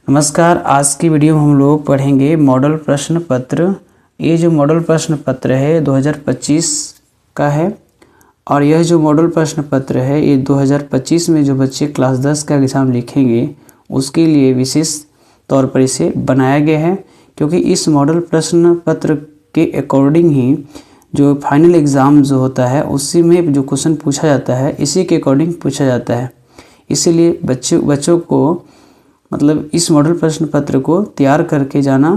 नमस्कार। आज की वीडियो में हम लोग पढ़ेंगे मॉडल प्रश्न पत्र। ये जो मॉडल प्रश्न पत्र है 2025 का है और यह जो मॉडल प्रश्न पत्र है ये 2025 में जो बच्चे क्लास 10 का एग्ज़ाम लिखेंगे उसके लिए विशेष तौर पर इसे बनाया गया है, क्योंकि इस मॉडल प्रश्न पत्र के अकॉर्डिंग ही जो फाइनल एग्ज़ाम जो होता है उसी में जो क्वेश्चन पूछा जाता है इसी के अकॉर्डिंग पूछा जाता है। इसीलिए बच्चों को मतलब इस मॉडल प्रश्न पत्र को तैयार करके जाना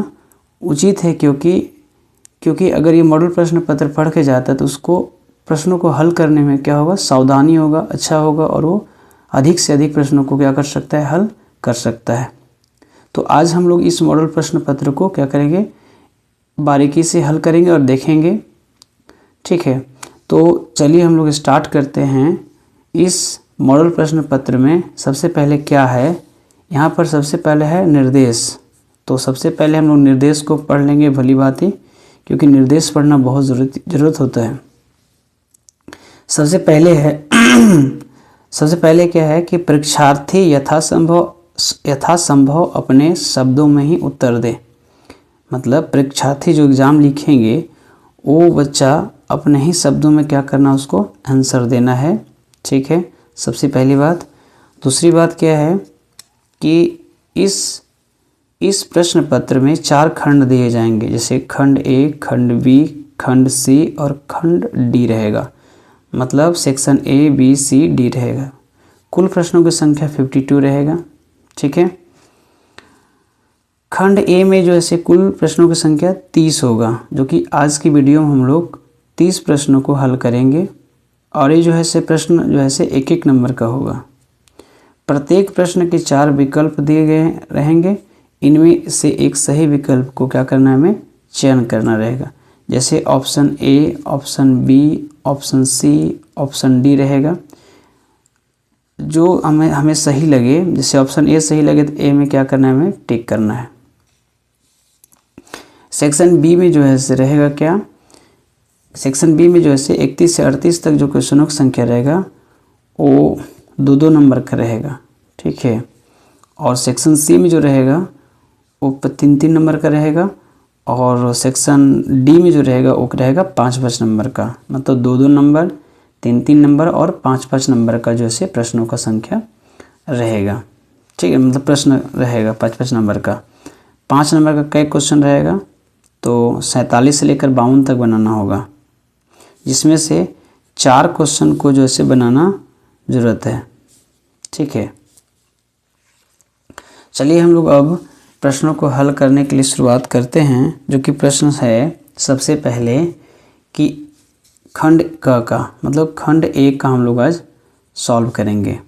उचित है, क्योंकि अगर ये मॉडल प्रश्न पत्र पढ़ के जाता है तो उसको प्रश्नों को हल करने में क्या होगा, सावधानी होगा, अच्छा होगा और वो अधिक से अधिक प्रश्नों को क्या कर सकता है, हल कर सकता है। तो आज हम लोग इस मॉडल प्रश्न पत्र को क्या करेंगे, बारीकी से हल करेंगे और देखेंगे। ठीक है, तो चलिए हम लोग स्टार्ट करते हैं। इस मॉडल प्रश्न पत्र में सबसे पहले क्या है, यहाँ पर सबसे पहले है निर्देश। तो सबसे पहले हम लोग निर्देश को पढ़ लेंगे भली भांति, क्योंकि निर्देश पढ़ना बहुत ज़रूरत होता है। सबसे पहले क्या है कि परीक्षार्थी यथासंभव अपने शब्दों में ही उत्तर दे। मतलब परीक्षार्थी जो एग्ज़ाम लिखेंगे वो बच्चा अपने ही शब्दों में क्या करना, उसको आंसर देना है। ठीक है, सबसे पहली बात। दूसरी बात क्या है कि इस प्रश्न पत्र में 4 खंड दिए जाएंगे, जैसे खंड ए, खंड बी, खंड सी और खंड डी रहेगा। मतलब section A, B, C, D रहेगा। कुल प्रश्नों की संख्या 52 रहेगा। ठीक है, खंड ए में जो है कुल प्रश्नों की संख्या 30 होगा, जो कि आज की वीडियो में हम लोग 30 प्रश्नों को हल करेंगे। और ये जो है प्रश्न जो है एक नंबर का होगा। प्रत्येक प्रश्न के 4 विकल्प दिए गए रहेंगे, इनमें से एक सही विकल्प को क्या करना है, हमें चयन करना रहेगा। जैसे option A, option B, option C, option D रहेगा। जो हमें सही लगे, जैसे ऑप्शन ए सही लगे तो ए में क्या करना है, हमें टिक करना है। सेक्शन बी में जो है रहेगा क्या, सेक्शन बी में जो है 31 से 38 तक जो क्वेश्चनों की संख्या रहेगा वो 2-2 नंबर का रहेगा। ठीक है, और सेक्शन सी में जो रहेगा वो 3-3 नंबर का रहेगा। और सेक्शन डी में जो रहेगा वो रहेगा 5-5 नंबर का। मतलब 2-2 नंबर, 3-3 नंबर और 5-5 नंबर का जो है प्रश्नों का संख्या रहेगा। ठीक है, मतलब प्रश्न रहेगा 5-5 नंबर का। 5 नंबर का कई क्वेश्चन रहेगा, तो 47 से लेकर 52 तक बनाना होगा, जिसमें से 4 क्वेश्चन को जो है बनाना ज़रूरत है। ठीक है, चलिए हम लोग अब प्रश्नों को हल करने के लिए शुरुआत करते हैं। जो कि प्रश्न है सबसे पहले कि खंड का मतलब खंड ए का हम लोग आज सॉल्व करेंगे।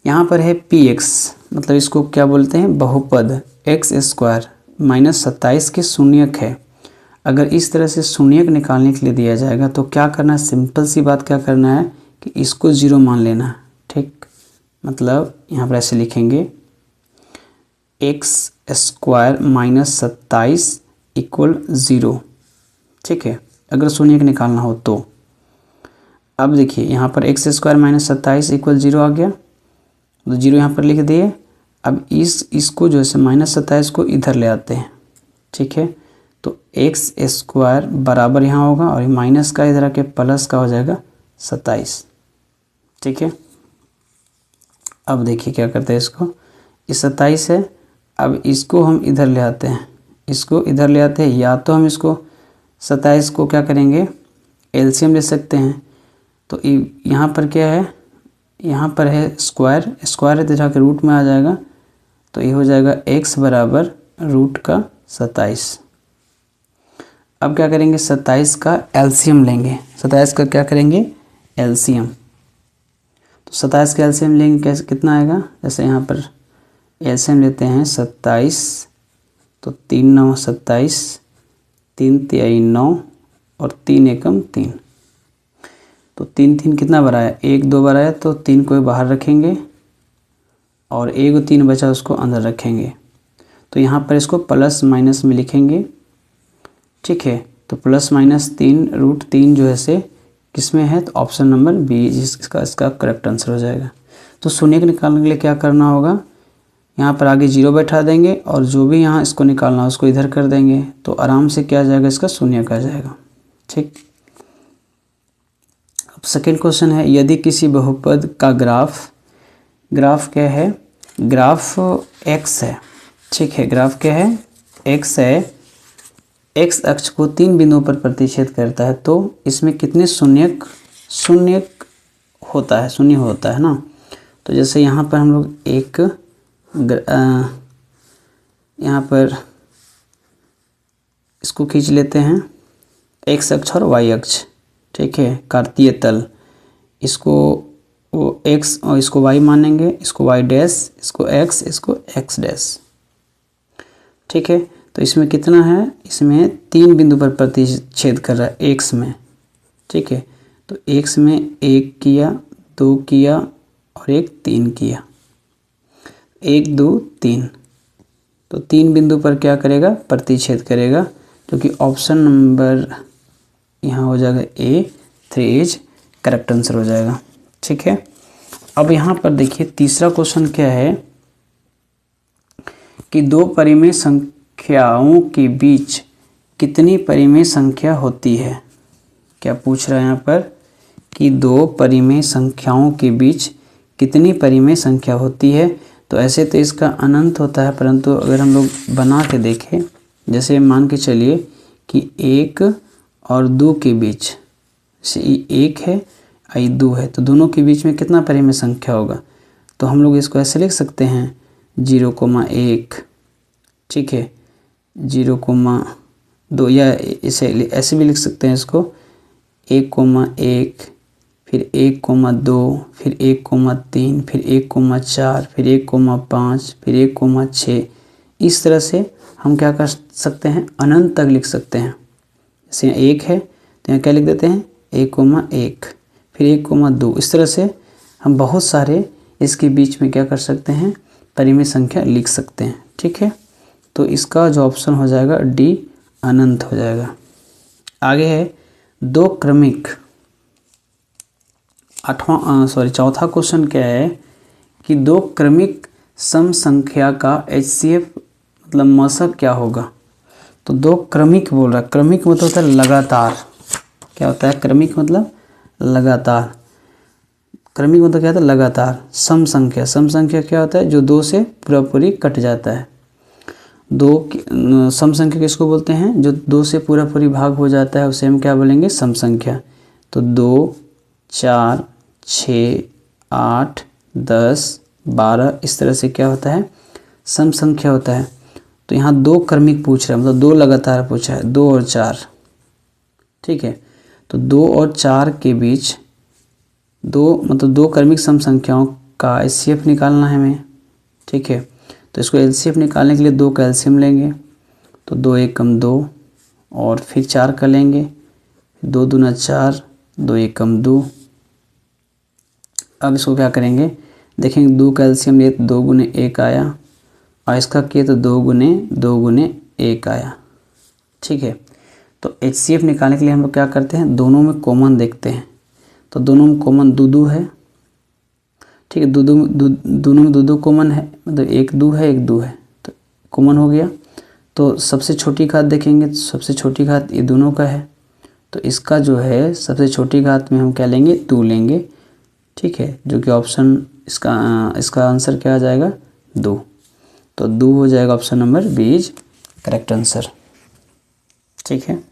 यहाँ पर है px, मतलब इसको क्या बोलते हैं, बहुपद x² -27 के शून्यक है। अगर इस तरह से शून्यक निकालने के लिए दिया जाएगा तो क्या करना है, सिंपल सी बात क्या करना है कि इसको 0 मान लेना है। ठीक, मतलब यहाँ पर ऐसे लिखेंगे x² -27 = 0। ठीक है, अगर शून्यक निकालना हो तो। अब देखिए यहाँ पर x² -27 = 0 आ गया, तो 0 यहाँ पर लिख दिए। अब इसको जो है -27 को इधर ले आते हैं। ठीक है, तो x² बराबर यहाँ होगा और माइनस का इधर आके प्लस का हो जाएगा 27। ठीक है, अब देखिए क्या करते हैं, इसको इस 27 है, अब इसको हम इधर ले आते हैं, इसको इधर ले आते हैं। या तो हम इसको 27 को क्या करेंगे, एलसीएम ले सकते हैं। तो यहाँ पर क्या है, यहाँ पर है स्क्वायर है तो जाकर रूट में आ जाएगा, तो ये हो जाएगा x बराबर √27। अब क्या करेंगे, 27 का एलसीएम लेंगे। 27 का क्या करेंगे, एलसीएम। तो 27 का एलसीएम लेंगे, कैसे कितना आएगा, जैसे यहाँ पर एलसीएम लेते हैं 27, तो 3 9 27, 3 3 9 और 3 एकम 3। तो 3 3 कितना बार आया, 1 2 बार आया, तो 3 को बाहर रखेंगे और 1 और 3 बचा उसको अंदर रखेंगे। तो यहाँ पर इसको प्लस माइनस में लिखेंगे। ठीक है, तो +-3 √3 जो है किस में है, तो ऑप्शन नंबर बी इसका करेक्ट आंसर हो जाएगा। तो शून्य निकालने के लिए क्या करना होगा, यहाँ पर आगे 0 बैठा देंगे और जो भी यहाँ इसको निकालना है उसको इधर कर देंगे, तो आराम से क्या आ जाएगा, इसका शून्य का जाएगा। ठीक, अब सेकेंड क्वेश्चन है, यदि किसी बहुपद का ग्राफ क्या है, ग्राफ x है। ठीक है, ग्राफ क्या है, x है, x अक्ष को 3 बिंदुओं पर प्रतिच्छेद करता है, तो इसमें कितने शून्य होता है ना। तो जैसे यहाँ पर हम लोग एक यहाँ पर इसको खींच लेते हैं, x अक्ष और y अक्ष। ठीक है, कार्तीय तल, इसको वो x और इसको y मानेंगे, इसको y डैश, इसको x, इसको x डैश। ठीक है, तो इसमें कितना है, इसमें 3 बिंदु पर प्रतिच्छेद कर रहा है x में। ठीक है, तो x में 1 किया, 2 किया और 1 3 किया, 1 2 3, तो 3 बिंदु पर क्या करेगा, प्रतिच्छेद करेगा, क्योंकि ऑप्शन नंबर यहाँ हो जाएगा A, 3 इज करेक्ट आंसर हो जाएगा। ठीक है, अब यहाँ पर देखिए तीसरा क्वेश्चन क्या है कि 2 परिमेय संख्याओं के बीच कितनी परिमेय संख्या होती है। क्या पूछ रहा है यहाँ पर कि 2 परिमेय संख्याओं के बीच कितनी परिमेय संख्या होती है। तो ऐसे तो इसका अनंत होता है, परंतु अगर हम लोग बना के देखें, जैसे मान के चलिए कि 1 और 2 के बीच, जैसे 1 है और 2 है, तो दोनों के बीच में कितना परिमेय संख्या होगा। तो हम लोग इसको ऐसे लिख सकते हैं 0,1। ठीक है, 0,2, या इसे ऐसे भी लिख सकते हैं इसको 1,1, फिर 1,2, फिर 1,3, फिर 1,4, फिर 1,5, फिर 1,6। इस तरह से हम क्या कर सकते हैं, अनंत तक लिख सकते हैं। जैसे 1 है तो यहाँ क्या लिख देते हैं 1,1, फिर 1,2। इस तरह से हम बहुत सारे इसके बीच में क्या कर सकते हैं, परिमेय संख्या लिख सकते हैं। ठीक है, तो इसका जो ऑप्शन हो जाएगा डी, अनंत हो जाएगा। आगे है 2 क्रमिक, चौथा क्वेश्चन क्या है कि 2 क्रमिक सम संख्या का HCF मतलब मशक क्या होगा। तो 2 क्रमिक बोल रहा है, क्रमिक मतलब होता है लगातार। क्या होता है, क्रमिक मतलब लगातार, क्रमिक मतलब क्या होता है, लगातार। सम संख्या, सम संख्या क्या होता है, जो 2 से पूरी कट जाता है। 2 सम संख्या किसको बोलते हैं, जो 2 से पूरी भाग हो जाता है, उसे हम क्या बोलेंगे, सम संख्या। तो 2, 4, 6, 8, 10, 12 इस तरह से क्या होता है, सम संख्या होता है। तो यहाँ 2 क्रमिक पूछ रहा है, मतलब 2 लगातार पूछा है, 2 और 4। ठीक है, तो 2 और 4 के बीच 2 क्रमिक सम संख्याओं का HCF निकालना है हमें। ठीक है, तो इसको LCF निकालने के लिए 2 का LCM लेंगे, तो 2 एकम 2 और फिर 4 का लेंगे, 2 दूना 4, 2 एकम 2। अब इसको क्या करेंगे, देखेंगे 2 का LCM लिए तो 2 गुने 1 आया, और इसका किए तो 2 गुने 1 आया। ठीक है, तो HCF निकालने के लिए हम लोग क्या करते हैं, दोनों में कॉमन देखते हैं। तो दोनों में कॉमन 2 है। ठीक है, दोनों में 2 कॉमन है, मतलब 1 2 है, 1 2 है, तो कॉमन हो गया। तो सबसे छोटी घात देखेंगे, तो सबसे छोटी घात ये दोनों का है, तो इसका जो है सबसे छोटी घात में हम क्या लेंगे, 2 लेंगे। ठीक है, जो कि ऑप्शन इसका आंसर क्या आ जाएगा, 2। तो 2 हो जाएगा, option number B is correct answer. ठीक है,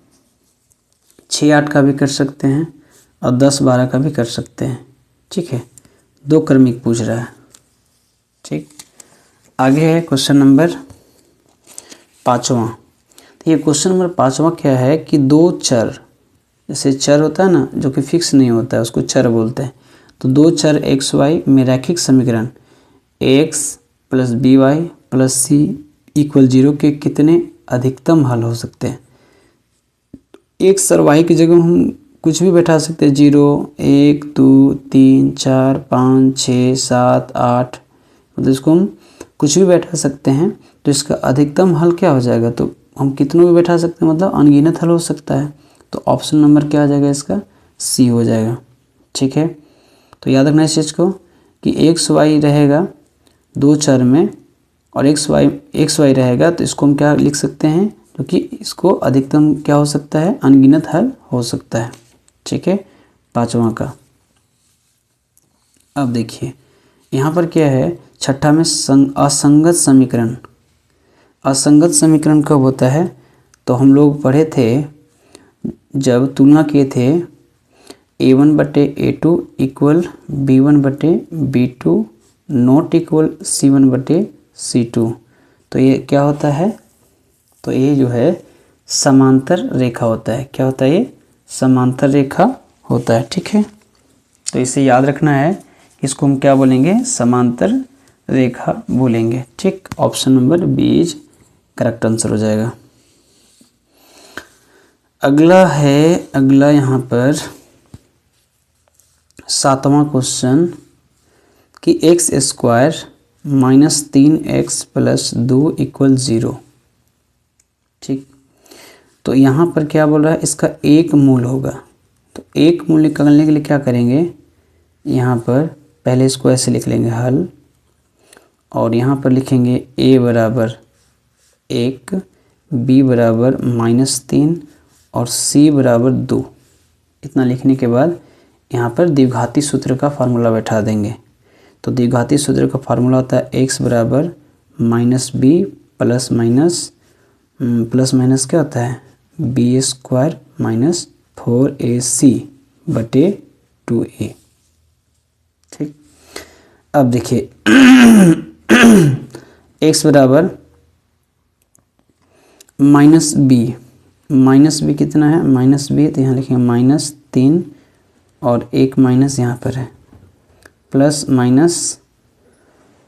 6 8 का भी कर सकते हैं और 10 12 का भी कर सकते हैं। ठीक है, 2 क्रमिक पूछ रहा है। ठीक, आगे है क्वेश्चन नंबर 5वां। तो ये क्वेश्चन नंबर 5वां क्या है कि 2 चर, जैसे चर होता है ना जो कि फिक्स नहीं होता है, उसको चर बोलते हैं। तो 2 चर x y में रैखिक समीकरण x + by + c = 0 के कितने अधिकतम हल हो सकते हैं। x और y की जगह हम कुछ भी बैठा सकते हैं, 0 1 2 3 4 5 6 7 8, मतलब इसको हम कुछ भी बैठा सकते हैं। तो इसका अधिकतम हल क्या हो जाएगा, तो हम कितनों भी बैठा सकते हैं, मतलब अनगिनत हल हो सकता है। तो ऑप्शन नंबर क्या आ जाएगा, इसका सी हो जाएगा। ठीक है, तो याद रखना इस चीज़ को कि x y रहेगा 2 चर में, और एक्स वाई रहेगा तो इसको हम क्या लिख सकते हैं, क्योंकि इसको अधिकतम क्या हो सकता है, अनगिनत हल हो सकता है। ठीक है, पांचवा का। अब देखिए यहाँ पर क्या है, छठा में असंगत समीकरण। असंगत समीकरण कब होता है, तो हम लोग पढ़े थे जब तुलना किए थे a1/a2 equal b1/b2 not equal c1/c2। तो ये क्या होता है, तो ये जो है समांतर रेखा होता है। क्या होता है, ये समांतर रेखा होता है। ठीक है, तो इसे याद रखना है, इसको हम क्या बोलेंगे, समांतर रेखा बोलेंगे। ठीक, option number B is correct answer हो जाएगा। अगला यहाँ पर सातवां क्वेश्चन कि x² minus 3x plus 2 equal 0। ठीक, तो यहाँ पर क्या बोल रहा है, इसका एक मूल होगा। तो एक मूल निकालने के लिए क्या करेंगे, यहाँ पर पहले इसको ऐसे लिख लेंगे हल, और यहाँ पर लिखेंगे a बराबर 1, b बराबर -3 और c बराबर 2। इतना लिखने के बाद यहाँ पर द्विघाती सूत्र का फार्मूला बैठा देंगे। तो द्विघाती सूत्र का फार्मूला होता है x बराबर -b प्लस माइनस क्या होता है, b² माइनस 4ac बटे 2a। ठीक, अब देखिए x बराबर -b कितना है, -b, तो यहाँ लिखेंगे -3 और एक माइनस यहाँ पर है, प्लस माइनस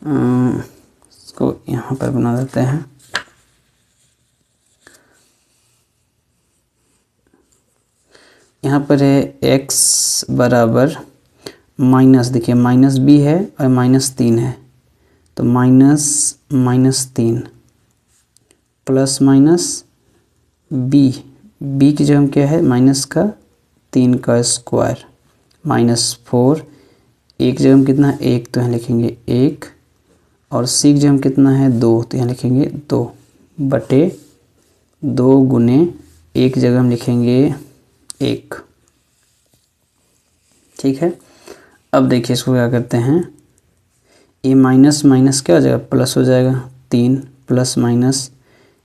इसको यहाँ पर बना देते हैं, यहाँ पर है x बराबर माइनस, देखिए -b है और -3 है, तो -3 प्लस माइनस b की जगह क्या है, माइनस का 3 का स्क्वायर -4, एक जगह कितना है 1, तो यहाँ लिखेंगे 1, और c की जगह कितना है 2, तो यहाँ लिखेंगे 2 बटे 2 गुने एक जगह हम लिखेंगे 1। ठीक है, अब देखिए इसको क्या करते हैं, ये माइनस माइनस क्या हो जाएगा, प्लस हो जाएगा, 3 प्लस माइनस,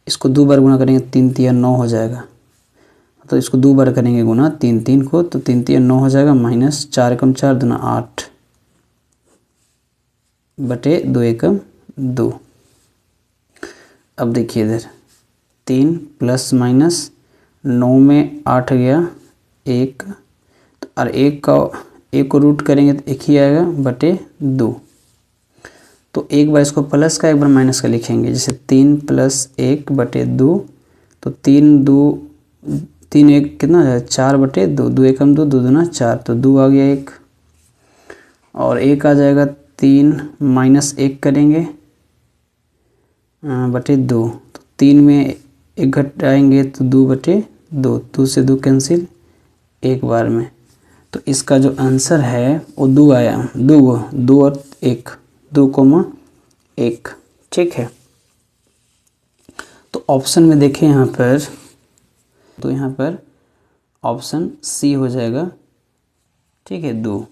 इसको 2 बार गुना करेंगे 3 तिया 9 हो जाएगा, तो इसको 2 बार करेंगे गुना 3 को, तो 3 तिया 9 हो जाएगा, माइनस 4 एकम 4 दूना 8 बटे 2 एकम 2। अब देखिए इधर 3 प्लस माइनस 9 में 8 गया 1, और 1 को रूट करेंगे तो 1 ही आएगा बटे 2। तो एक बार इसको प्लस का एक बार माइनस का लिखेंगे, जैसे 3 प्लस 1 बटे 2, तो 3 1 कितना है 4 बटे 2, 2 एकम 2, 2 दूना 4, तो 2 आ गया 1, और 1 आ जाएगा 3 माइनस 1 करेंगे बटे 2, तो 3 में 1 घटाएंगे तो 2 बटे 2, 2 से 2 कैंसिल एक बार में, तो इसका जो आंसर है वो 2 आया, 2 और 1, 2,1। ठीक है, तो ऑप्शन में देखें यहाँ पर, तो यहाँ पर ऑप्शन सी हो जाएगा। ठीक है, 2,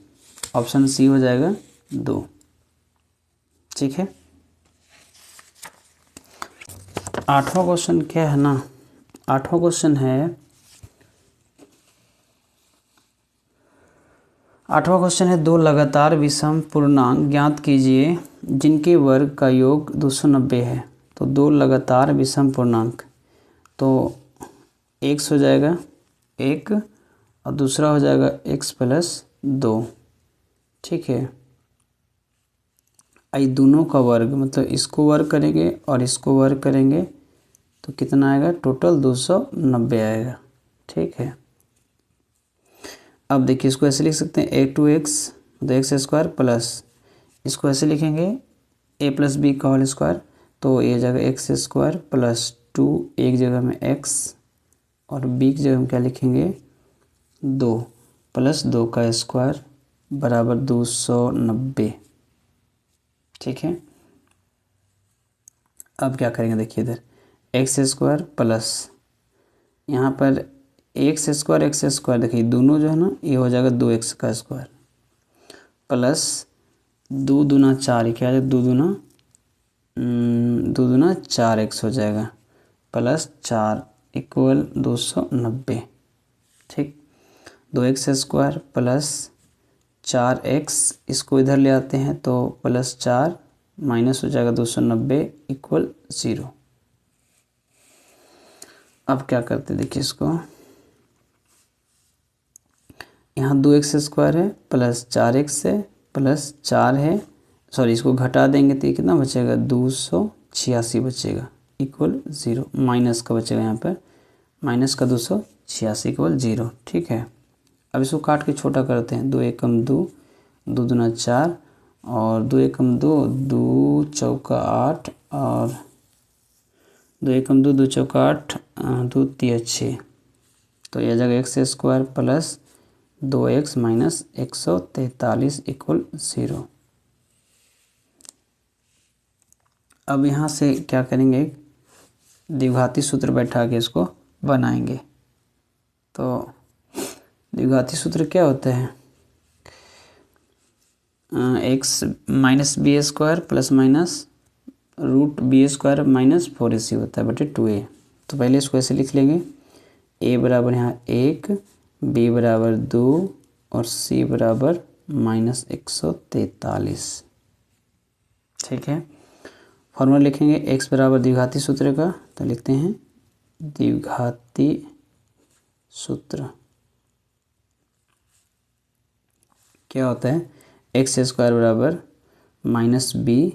ऑप्शन सी हो जाएगा 2। ठीक है, आठवां क्वेश्चन क्या है ना, आठवां क्वेश्चन है, आठवां क्वेश्चन है, 2 लगातार विषम पूर्णांक ज्ञात कीजिए जिनके वर्ग का योग 290 है। तो 2 लगातार विषम पूर्णांक, तो x हो जाएगा 1 और दूसरा हो जाएगा x प्लस 2। ठीक है, आई दोनों का वर्ग, मतलब इसको वर्ग करेंगे और इसको वर्ग करेंगे तो कितना आएगा, टोटल 290 आएगा। ठीक है, अब देखिए इसको ऐसे लिख सकते हैं a2x तो x² प्लस, इसको ऐसे लिखेंगे a प्लस बी का होल स्क्वायर, तो ये जगह x² प्लस 2, एक जगह में x और b की जगह में क्या लिखेंगे 2 प्लस 2 का स्क्वायर बराबर 290। ठीक है, अब क्या करेंगे, देखिए इधर एक्स स्क्वायर प्लस यहाँ पर एक्स स्क्वायर देखिए दोनों जो है ना ये हो जाएगा 2x का स्क्वायर प्लस 2 दूना 4, क्या है 2 दूना 4x हो जाएगा प्लस 4 इक्वल 290। ठीक, 2x स्क्वायर प्लस 4x इसको इधर ले आते हैं तो प्लस 4 माइनस हो जाएगा 290 इक्वल 0। अब क्या करते हैं, देखिए इसको यहाँ 2x स्क्वायर है प्लस 4x है प्लस 4 है, सॉरी इसको घटा देंगे तो ये कितना बचेगा 286 बचेगा इक्वल 0, माइनस का बचेगा यहाँ पर माइनस का 286 इक्वल 0। ठीक है, अब इसको काट के छोटा करते हैं, 2 एकम 2, 2 दूना 4 और 2 एकम 2, 2 चौका 8 और 2 एकम 2, 2 चौका 8, 2 तिया 6, तो यह जाएगा x square plus 2x minus 143 equal 0। अब यहाँ से क्या करेंगे, द्विघाती सूत्र बैठा के इसको बनाएंगे। तो द्विघाती सूत्र क्या होते हैं, x minus B square plus minus root B square minus 4ac होता है बटे 2a। तो पहले इसको ऐसे लिख लेंगे, a बराबर यहाँ 1, b बराबर 2 और c बराबर माइनस 143। ठीक है, फॉर्मूला लिखेंगे x बराबर द्विघाती सूत्र का, तो लिखते हैं द्विघाती सूत्र क्या होता है, एक्स स्क्वायर बराबर माइनस बी,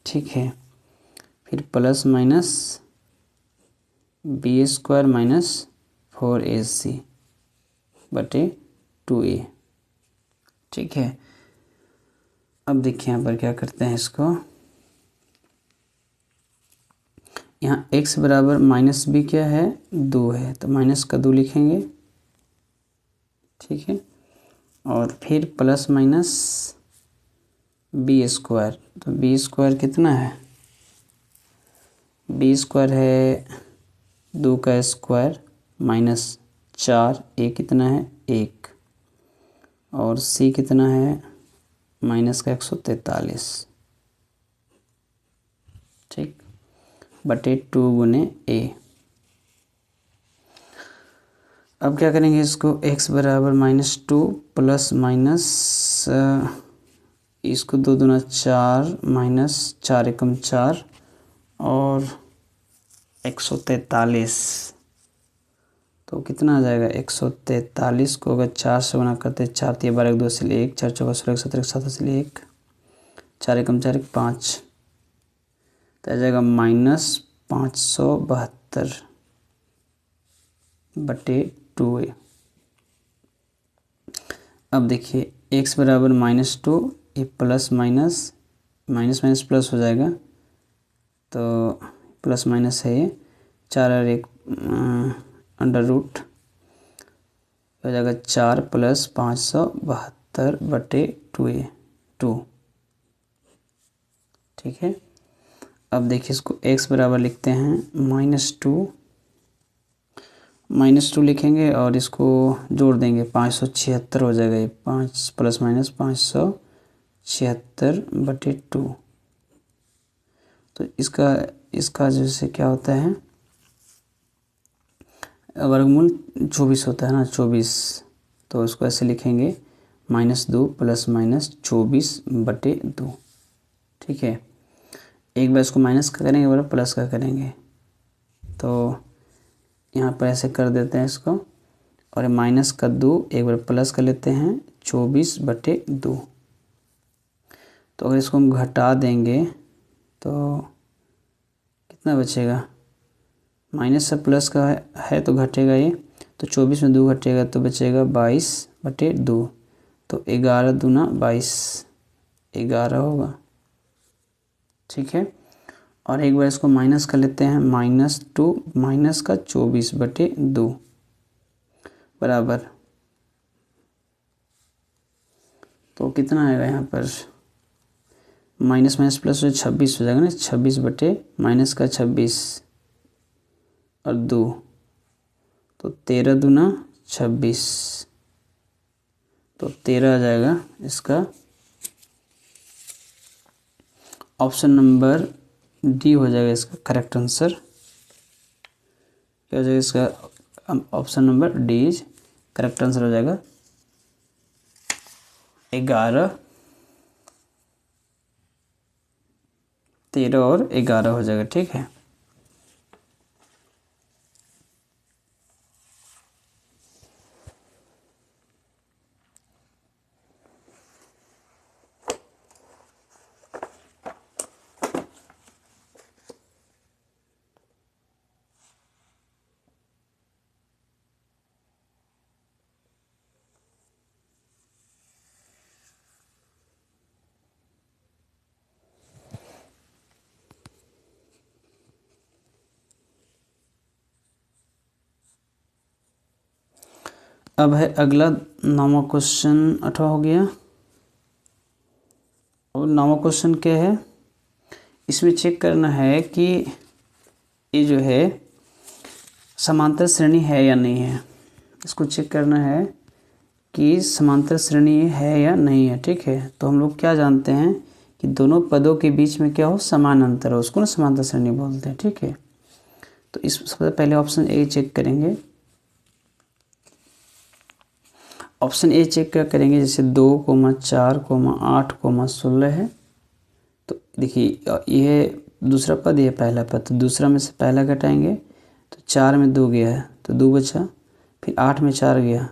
ठीक है, फिर plus minus B square minus 4ac बटे 2a। ठीक है, अब देखिए यहाँ पर क्या करते हैं, इसको यहाँ x बराबर माइनस बी क्या है 2 है, तो माइनस का 2 लिखेंगे। ठीक है, और फिर प्लस माइनस बी स्क्वायर, तो बी स्क्वायर कितना है, बी स्क्वायर है 2 का स्क्वायर माइनस 4, ए कितना है 1 और सी कितना है माइनस का 143। ठीक, बटे 2 गुने ए। अब क्या करेंगे, इसको x बराबर -2 प्लस माइनस इसको 2 दूना 4 माइनस 4 एकम 4 और 143, तो कितना आ जाएगा 143 को अगर 4 से गुना करते 4 3 12 1 2 से 1, 4 चौका 16 17 7 से 1, 4 एकम 4 5, तो आ जाएगा माइनस 572 बटे 2a। अब देखिए x बराबर -2, ये plus minus minus minus plus हो जाएगा, तो प्लस माइनस है ये 4 और 1 अंडर रूट हो जाएगा 4 प्लस 572 बटे 2a। ठीक है, अब देखिए इसको x बराबर लिखते हैं -2 लिखेंगे और इसको जोड़ देंगे 576 हो जाएगा, ये 5 प्लस माइनस 576 बटे 2। तो इसका जैसे क्या होता है, वर्गमूल 24 होता है ना, 24, तो इसको ऐसे लिखेंगे -2 प्लस माइनस 24 बटे 2। ठीक है, एक बार इसको माइनस का करेंगे, एक बार प्लस का करेंगे, तो यहाँ पर ऐसे कर देते हैं इसको, और माइनस का 2 एक बार प्लस कर लेते हैं 24 बटे 2। तो अगर इसको हम घटा देंगे तो कितना बचेगा, माइनस से प्लस का है तो घटेगा ये, तो 24 में 2 घटेगा तो बचेगा 22 बटे 2, तो 11 दूना 22 11 होगा। ठीक है, और एक बार इसको माइनस कर लेते हैं, -2 माइनस का 24 बटे 2 बराबर तो कितना आएगा यहाँ पर, माइनस माइनस प्लस हो 26 हो जाएगा ना, 26 बटे माइनस का 26 और 2, तो 13 दूना 26, तो 13 आ जाएगा इसका ऑप्शन नंबर डी हो जाएगा इसका करेक्ट आंसर। क्या हो जाएगा इसका, option number D is correct answer हो जाएगा 11, 13 और 11 हो जाएगा। ठीक है, अब है अगला 9वां क्वेश्चन, 8वां हो गया। और 9वां क्वेश्चन क्या है, इसमें चेक करना है कि ये जो है समांतर श्रेणी है या नहीं है। इसको चेक करना है कि समांतर श्रेणी है या नहीं है। ठीक है, तो हम लोग क्या जानते हैं कि दोनों पदों के बीच में क्या हो, समान अंतर हो, उसको ना समांतर श्रेणी बोलते हैं। ठीक है, तो इस सबसे पहले ऑप्शन ए चेक करेंगे। ऑप्शन ए चेक क्या करेंगे, जैसे 2, 4, 8, 16 है। तो देखिए यह दूसरा पद, यह पहला पद, तो दूसरा में से पहला घटाएंगे तो 4 में 2 गया है तो 2 बचा, फिर 8 में 4 गया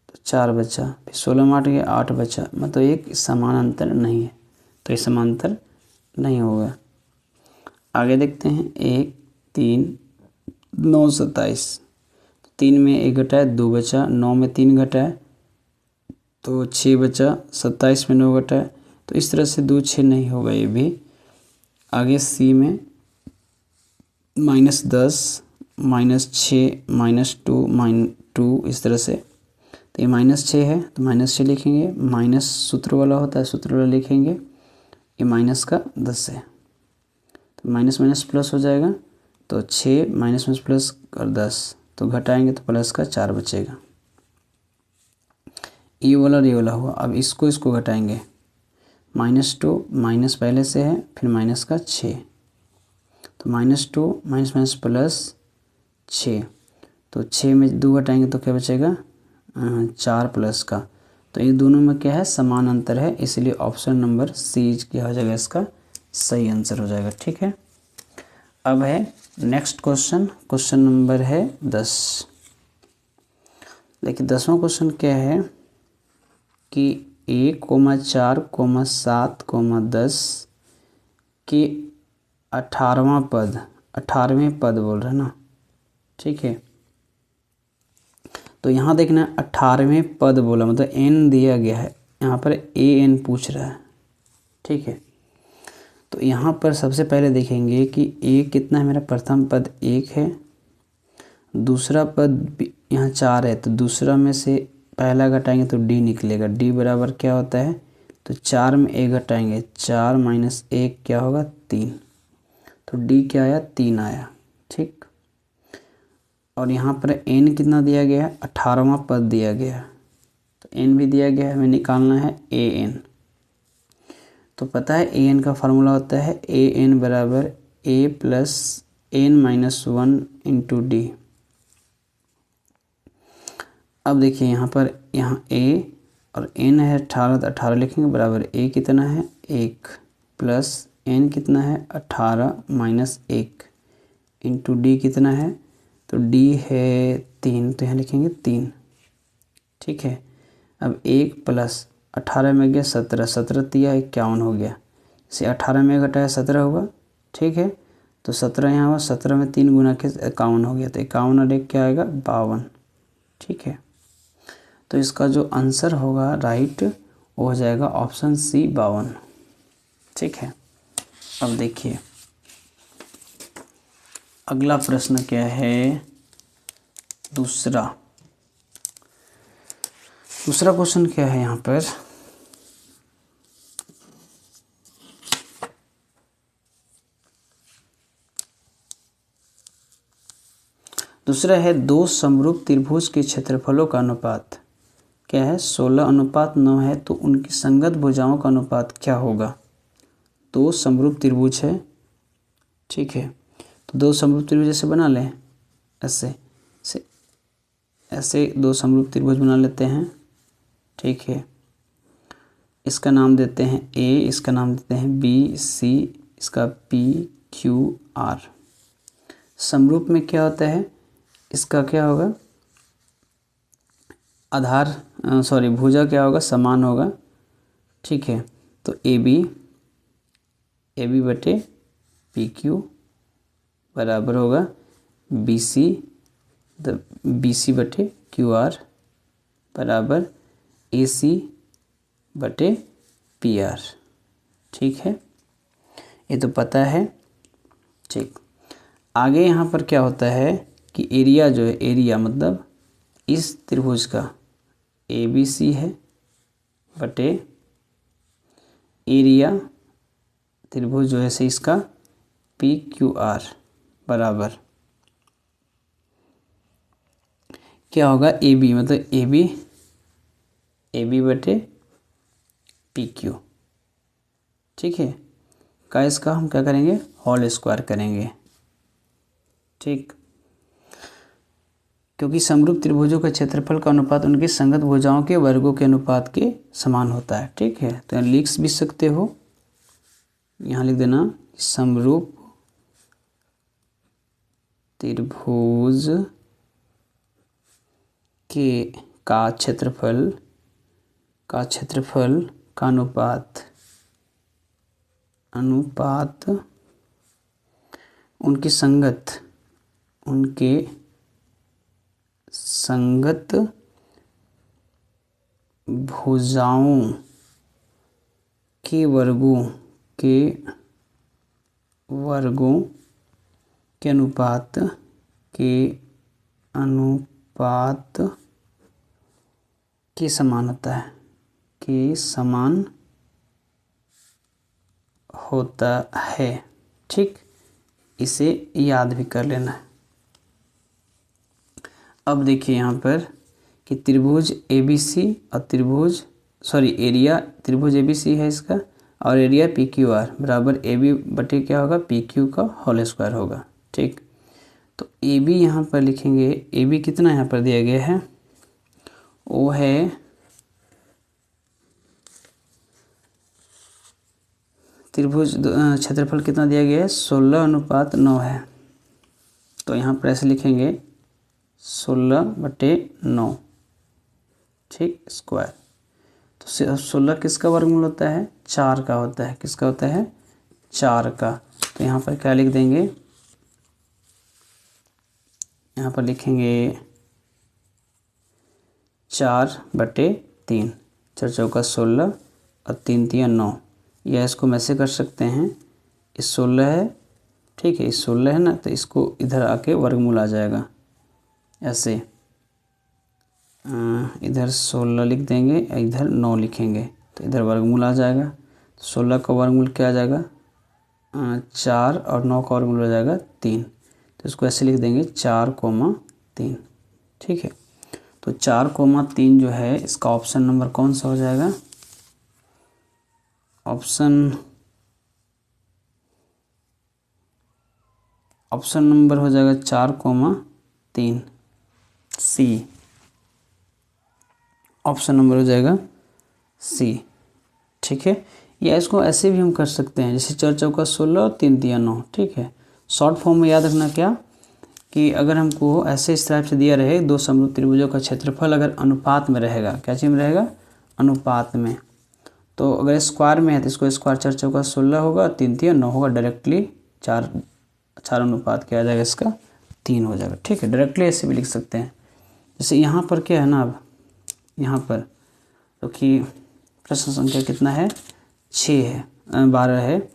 तो 4 बचा, फिर 16 में 8 गया 8 बचा। मतलब एक समान अंतर नहीं है, तो ये समांतर नहीं होगा। आगे देखते हैं, 1, 3, 9, 27, 3 में 1 घटाए 2 बचा, 9 में 3 घटाए तो 6 बचा, 27 में 9 घटाए, तो इस तरह से 2, 6 नहीं होगा ये भी। आगे सी में -10, -6, -2, इस तरह से, तो ये -6 है तो -6 लिखेंगे, माइनस सूत्र वाला होता है, सूत्र वाला लिखेंगे, ये माइनस का 10 है तो माइनस माइनस प्लस हो जाएगा, तो 6 माइनस माइनस प्लस और 10, तो घटाएंगे तो प्लस का 4 बचेगा। ये वाला और ये वाला हुआ। अब इसको घटाएंगे, -2 माइनस पहले से है, फिर माइनस का 6, तो -2 माइनस माइनस प्लस 6, तो 6 में 2 घटाएंगे तो क्या बचेगा, 4 प्लस का। तो ये दोनों में क्या है, समान अंतर है, इसलिए ऑप्शन नंबर सी क्या हो जाएगा, इसका सही आंसर हो जाएगा। ठीक है, अब है नेक्स्ट क्वेश्चन, क्वेश्चन नंबर है 10। देखिए 10वां क्वेश्चन क्या है कि 1, 4, 7, 10 के 18वां पद, 18वें पद बोल रहे हैं ना। ठीक है, तो यहाँ देखना 18वें पद बोला, मतलब n दिया गया है, यहाँ पर an पूछ रहा है। ठीक है, तो यहाँ पर सबसे पहले देखेंगे कि a कितना है, मेरा प्रथम पद 1 है, दूसरा पद यहाँ 4 है, तो दूसरा में से पहला घटाएंगे तो d निकलेगा। d बराबर क्या होता है, तो 4 में 1 घटाएंगे, 4 माइनस 1 क्या होगा, 3, तो d क्या आया, 3 आया। ठीक, और यहाँ पर n कितना दिया गया है, 18वां पद दिया गया है, तो n भी दिया गया है, हमें निकालना है an। तो पता है an का फार्मूला होता है an बराबर a plus n-1 into D. अब देखिए यहाँ पर a और n है 18, तो 18 लिखेंगे, बराबर a कितना है 1 प्लस n कितना है 18 माइनस 1 इंटू डी कितना है, तो d है 3, तो यहाँ लिखेंगे 3। ठीक है, अब 1 प्लस 18 में गया 17, 17 तिया 51 हो गया, इसे 18 में घटाया 17 हुआ। ठीक है, तो 17 यहाँ हुआ, 17 में 3 गुना के 51 हो गया, तो 51 और 1 क्या आएगा, 52। ठीक है, तो इसका जो आंसर होगा राइट वो हो जाएगा ऑप्शन सी 52। ठीक है, अब देखिए अगला प्रश्न क्या है, दूसरा क्वेश्चन क्या है यहाँ पर, दूसरा है दो समरूप त्रिभुज के क्षेत्रफलों का अनुपात क्या है, 16:9 है, तो उनकी संगत भुजाओं का अनुपात क्या होगा। दो समरूप त्रिभुज है, ठीक है, तो दो समरूप त्रिभुज ऐसे बना लें, ऐसे ऐसे ऐसे दो समरूप त्रिभुज बना लेते हैं, ठीक है। इसका नाम देते हैं ए, इसका नाम देते हैं बी सी, इसका पी क्यू आर। समरूप में क्या होता है, इसका क्या होगा, आधार भुजा क्या होगा, समान होगा, ठीक है। तो ए बी बटे पी क्यू बराबर होगा बी सी बटे क्यू आर बराबर ए सी बटे पी आर, ठीक है, ये तो पता है, ठीक। आगे यहाँ पर क्या होता है कि एरिया जो है, एरिया मतलब इस त्रिभुज का ए बी सी है बटे एरिया त्रिभुज जो है से इसका पी क्यू आर बराबर क्या होगा, ए बी मतलब ए बी बटे पी क्यू, ठीक है। का इसका हम क्या करेंगे, होल स्क्वायर करेंगे, ठीक, क्योंकि समरूप त्रिभुजों का क्षेत्रफल का अनुपात उनकी संगत भुजाओं के वर्गों के अनुपात के समान होता है, ठीक है। तो यहाँ लिख भी सकते हो, यहाँ लिख देना समरूप त्रिभुज के का क्षेत्रफल का अनुपात उनके संगत भुजाओं के वर्गों के अनुपात के समान होता है, ठीक, इसे याद भी कर लेना है। अब देखिए यहाँ पर कि त्रिभुज ABC और एरिया त्रिभुज ABC है इसका, और एरिया PQR बराबर AB बटे क्या होगा, PQ का होल स्क्वायर होगा, ठीक। तो AB यहाँ पर लिखेंगे, AB कितना यहाँ पर दिया गया है, वो है त्रिभुज क्षेत्रफल कितना दिया गया है, 16:9 है, तो यहाँ पर ऐसे लिखेंगे 16/9, ठीक, स्क्वायर। तो 16 किसका वर्गमूल होता है, 4 का होता है, किसका होता है, 4 का। तो यहाँ पर क्या लिख देंगे, यहाँ पर लिखेंगे 4/3, 4 चौका 16 और 3 तिया 9, या इसको हम ऐसे कर सकते हैं, इस 16 है, ठीक है, इस 16 है ना, तो इसको इधर आके वर्गमूल आ जाएगा, ऐसे इधर 16 लिख देंगे, इधर 9 लिखेंगे, तो इधर वर्गमूल आ जाएगा। तो 16 का वर्गमूल क्या आ जाएगा, 4 और 9 का वर्गमूल हो जाएगा 3, तो इसको ऐसे लिख देंगे 4,3, ठीक है। तो 4,3 जो है इसका ऑप्शन नंबर कौन सा हो जाएगा, ऑप्शन नंबर हो जाएगा 4,3 सी, ऑप्शन नंबर हो जाएगा सी, ठीक है। या इसको ऐसे भी हम कर सकते हैं, जैसे 4 चौका 16 और 3 तिया 9, ठीक है। शॉर्ट फॉर्म में याद रखना क्या कि अगर हमको ऐसे इस टाइप से दिया रहे, दो समरूप त्रिभुजों का क्षेत्रफल अगर अनुपात में रहेगा, क्या चीज़ में रहेगा, अनुपात में, तो अगर स्क्वायर में है तो इसको स्क्वायर 4 चौका 16 होगा, 3 तिया 9 होगा, डायरेक्टली 4 अनुपात क्या आ जाएगा, इसका 3 हो जाएगा, ठीक है। डायरेक्टली ऐसे भी लिख सकते हैं। जैसे यहाँ पर क्या है ना, अब यहाँ पर तो कि प्रश्न संख्या कितना है, 6 है, 12 है,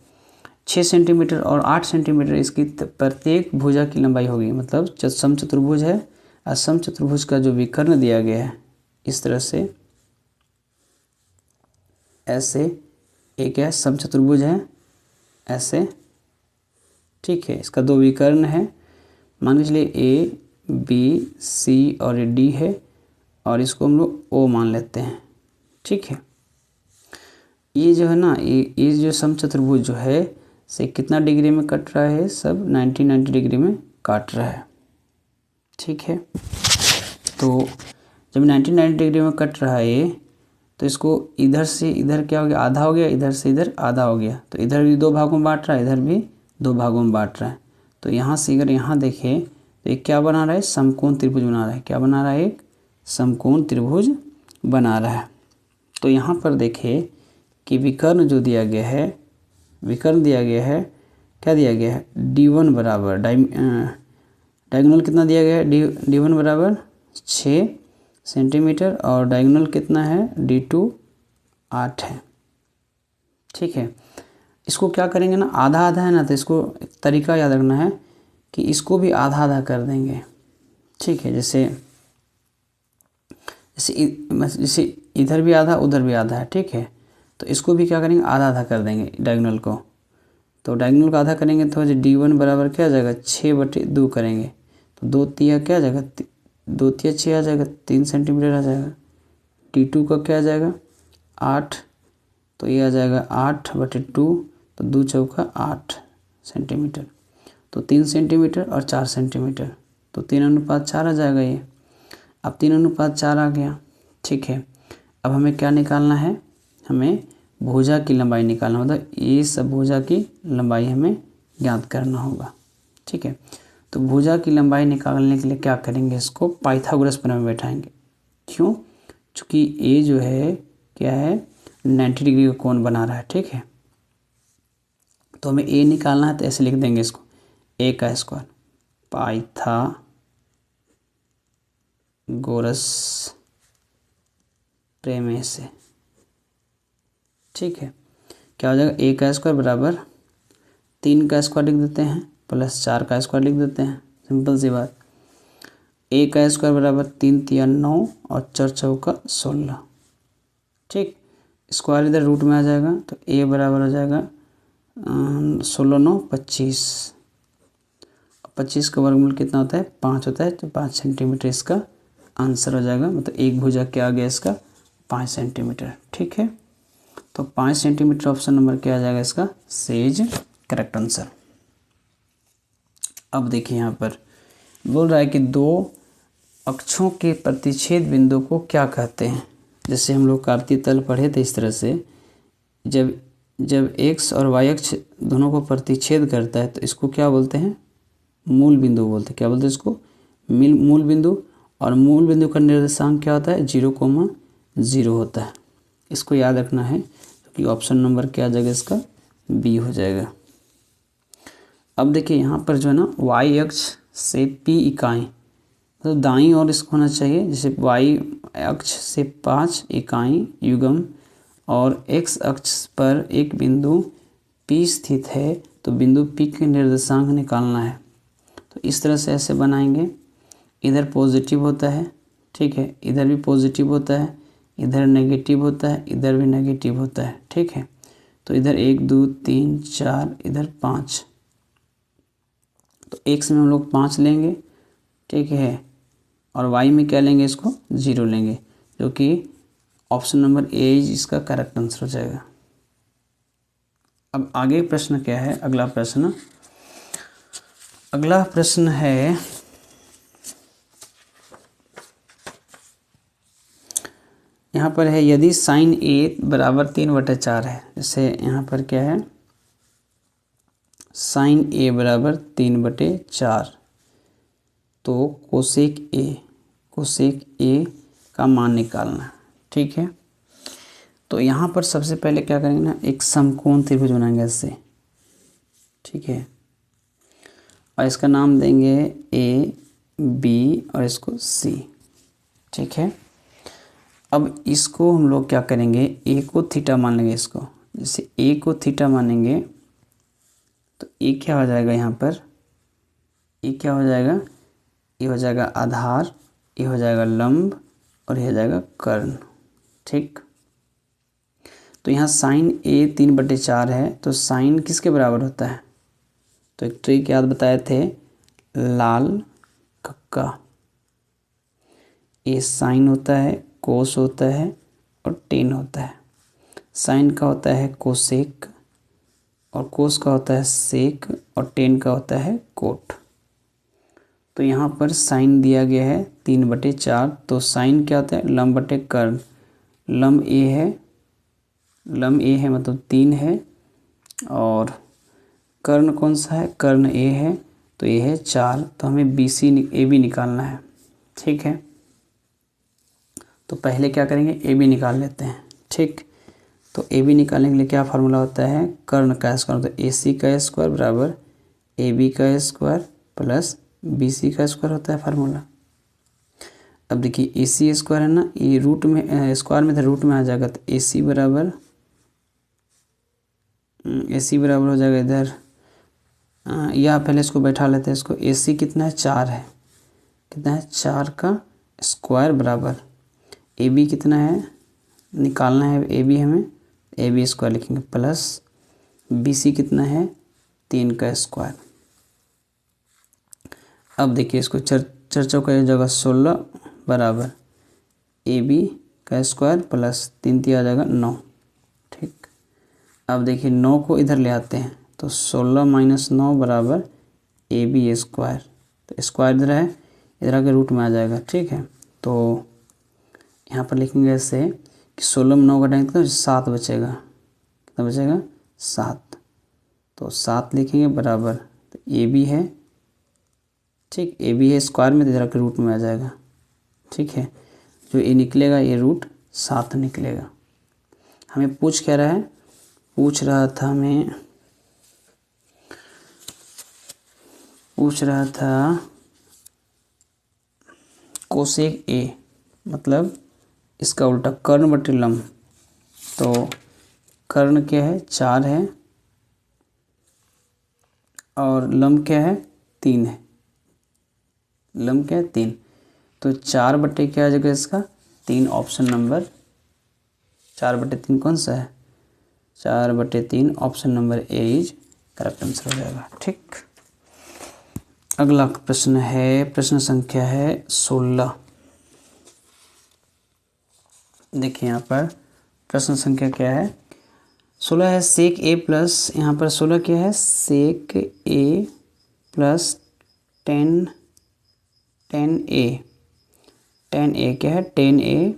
6 सेंटीमीटर और 8 सेंटीमीटर इसकी प्रत्येक भुजा की लंबाई होगी, मतलब समचतुर्भुज है, और समचतुर्भुज का जो विकर्ण दिया गया है इस तरह से, ऐसे एक है समचतुर्भुज है, ऐसे, ठीक है, इसका 2 विकर्ण है, मान लीजिए A बी, सी और ये डी है और इसको हम लोग ओ मान लेते हैं। ठीक है, ये जो है ना, ये जो समचतुर्भुज जो है से कितना डिग्री में कट रहा है, सब 90 डिग्री में काट रहा है। ठीक है, तो जब 90 डिग्री में कट रहा है ये, तो इसको इधर से इधर क्या हो गया, आधा हो गया, इधर से इधर आधा हो गया, तो इधर भी 2 भागों में बांट रहा है, इधर भी 2 भागों में बांट रहा है। तो यहाँ से अगर यहाँ देखें तो एक क्या बना रहा है, समकोण त्रिभुज बना रहा है। क्या बना रहा है, एक समकोण त्रिभुज बना रहा है। तो यहाँ पर देखें कि विकर्ण जो दिया गया है, विकर्ण दिया गया है, क्या दिया गया है, D1 बराबर डायगोनल कितना दिया गया है, D1 बराबर 6 सेंटीमीटर और डायगोनल कितना है, D2 8 है। ठीक है, इसको क्या करेंगे ना, आधा आधा है ना, तो इसको एक तरीका याद रखना है कि इसको भी आधा आधा कर देंगे। ठीक है, जैसे जैसे इधर भी आधा उधर भी आधा है। ठीक है, तो इसको भी क्या करेंगे, आधा आधा कर देंगे डायगोनल को। तो डायगोनल को आधा करेंगे तो D1 बराबर क्या आ जाएगा, 6/2 करेंगे तो 2 तिया क्या आ जाएगा, 2 तिया 6 आ जाएगा, 3 सेंटीमीटर आ जाएगा। D2 का क्या आ जाएगा, 8, तो ये आ जाएगा 8/2, तो 2 चौका 8 सेंटीमीटर, तो 3 सेंटीमीटर और 4 सेंटीमीटर, तो 3:4 आ जाएगा ये। अब 3:4 आ गया। ठीक है, अब हमें क्या निकालना है, हमें भुजा की लंबाई निकालना होगा। ये सब भुजा की लंबाई हमें ज्ञात करना होगा। ठीक है, तो भुजा की लंबाई निकालने के लिए क्या करेंगे, इसको पाइथागोरस प्रमेय में बैठाएंगे। क्यों, चूँकि ए जो है क्या है, 90 डिग्री का कोण बना रहा है। ठीक है, तो हमें ए निकालना है, तो ऐसे लिख देंगे इसको, ए का स्क्वायर पाइथागोरस प्रमेय से। ठीक है, क्या हो जाएगा, ए का स्क्वायर बराबर 3 का स्क्वायर लिख देते हैं प्लस 4 का स्क्वायर लिख देते हैं, सिंपल सी बात। ए का स्क्वायर बराबर 3 तिया 9 और 4 चौका 16। ठीक, स्क्वायर इधर रूट में आ जाएगा, तो ए बराबर हो जाएगा 16 9 25, 25 का वर्गमूल कितना होता है, 5 होता है, तो 5 सेंटीमीटर इसका आंसर हो जाएगा। मतलब एक भुजा क्या आ गया इसका, 5 सेंटीमीटर। ठीक है, तो 5 सेंटीमीटर ऑप्शन नंबर क्या आ जाएगा इसका, सेज करेक्ट आंसर। अब देखिए यहाँ पर बोल रहा है कि 2 अक्षों के प्रतिच्छेद बिंदु को क्या कहते हैं। जैसे हम लोग कार्तीय तल पढ़े थे, इस तरह से जब x और y अक्ष दोनों को प्रतिच्छेद करता है तो इसको क्या बोलते हैं, मूल बिंदु बोलते हैं। क्या बोलते हैं इसको, मूल बिंदु। और मूल बिंदु का निर्देशांक क्या होता है, 0,0 होता है। इसको याद रखना है, क्योंकि ऑप्शन नंबर क्या आ जाएगा इसका, बी हो जाएगा। अब देखिए यहाँ पर जो है ना, y अक्ष से p इकाई, मतलब दाईं ओर इसको होना चाहिए। जैसे y अक्ष से 5 इकाई युग्म और x अक्ष पर एक बिंदु P स्थित है, तो बिंदु P के निर्देशांक निकालना है। तो इस तरह से ऐसे बनाएंगे, इधर पॉजिटिव होता है। ठीक है, इधर भी पॉजिटिव होता है, इधर नेगेटिव होता है, इधर भी नेगेटिव होता है। ठीक है, तो इधर 1 2 3 4, इधर 5, तो x में हम लोग 5 लेंगे। ठीक है, और y में क्या लेंगे, इसको 0 लेंगे, जो कि ऑप्शन नंबर ए इसका करेक्ट आंसर हो जाएगा। अब आगे प्रश्न क्या है, अगला प्रश्न है यहाँ पर है, यदि साइन ए बराबर 3/4 है। जैसे यहाँ पर क्या है, साइन ए बराबर 3/4, तो कोसेक ए का मान निकालना है। ठीक है, तो यहाँ पर सबसे पहले क्या करेंगे ना, एक समकोण त्रिभुज बनाएंगे ऐसे। ठीक है, और इसका नाम देंगे ए बी और इसको सी। ठीक है, अब इसको हम लोग क्या करेंगे, ए को थीटा मान लेंगे इसको। जैसे ए को थीटा मानेंगे तो ए क्या हो जाएगा, यहाँ पर ए क्या हो जाएगा, ये हो जाएगा आधार, ये हो जाएगा लंब और ये हो जाएगा कर्ण। ठीक, तो यहाँ साइन ए 3/4 है, तो साइन किसके बराबर होता है, तो एक ट्रिक याद बताए थे, लाल कक्का, ए साइन होता है, कोस होता है और टेन होता है। साइन का होता है कोसेक और कोस का होता है सेक और टेन का होता है कोट। तो यहाँ पर साइन दिया गया है 3/4। तो साइन क्या होता है, लम बटे कर्ण। लम ए है मतलब 3 है और कर्ण कौन सा है, कर्ण ए है तो ये है 4। तो हमें ए बी निकालना है। ठीक है, तो पहले क्या करेंगे, ए बी निकाल लेते हैं। ठीक, तो ए बी निकालने के लिए क्या फार्मूला होता है, कर्ण का स्क्वायर, तो ए सी का स्क्वायर बराबर ए बी का स्क्वायर प्लस बी सी का स्क्वायर होता है फार्मूला। अब देखिए ए सी स्क्वायर है ना, ये रूट में स्क्वायर में था, रूट में आ जाएगा तो ए सी बराबर हो जाएगा इधर, या पहले इसको बैठा लेते हैं इसको। ए सी कितना है, 4 है, कितना है 4 का स्क्वायर बराबर ए बी कितना है, निकालना है ए बी हमें, ए बी स्क्वायर लिखेंगे प्लस बी सी कितना है 3 का स्क्वायर। अब देखिए इसको चर्चा का जगह 16 बराबर ए बी का स्क्वायर प्लस 3 आ जाएगा 9। ठीक, अब देखिए 9 को इधर ले आते हैं तो 16 - 9 बराबर ए बी स्क्वायर। तो स्क्वायर इधर है, इधर आके रूट में आ जाएगा। ठीक है, तो यहाँ पर लिखेंगे ऐसे कि 16 में 9 घटाएंगे तो 7 बचेगा, कितना बचेगा 7। तो 7 लिखेंगे बराबर, तो ए बी है, ठीक, ए बी है स्क्वायर में तो इधर आके रूट में आ जाएगा। ठीक है, जो ए निकलेगा ये रूट 7 निकलेगा। हमें पूछ रहा था कोसेक ए, मतलब इसका उल्टा कर्ण बटे लंब। तो कर्ण क्या है 4 है और लंब क्या है 3 है, लंब क्या है 3। तो 4 बटे क्या आ जाएगा इसका 3, ऑप्शन नंबर 4/3 कौन सा है, 4/3 option number A is correct answer हो जाएगा। ठीक, अगला प्रश्न है, प्रश्न संख्या है 16। देखिए यहाँ पर प्रश्न संख्या क्या है, 16 है सेक ए प्लस, यहाँ पर 16 क्या है सेक ए प्लस 10 ए क्या है 10 ए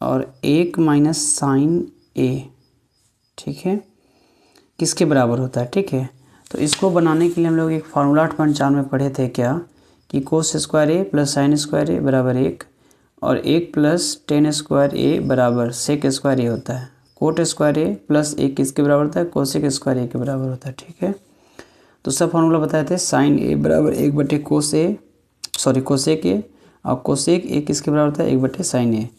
और 1 माइनस साइन ए। ठीक है, किसके बराबर होता है। ठीक है, तो इसको बनाने के लिए हम लोग एक फार्मूला 8.4 में पढ़े थे क्या, कि कोस square A plus sine square A बराबर 1 और 1 प्लस 10 स्क्वायर ए बराबर सेक स्क्वायर ए होता है। कोट स्क्वायर ए प्लस 1 किसके बराबर होता है, कोसेक स्क्वायर ए के बराबर होता है। ठीक है, तो सब फार्मूला बताए थे, साइन ए बराबर 1/कोसेक ए और कोसेक ए किसके बराबर होता है 1/साइन ए।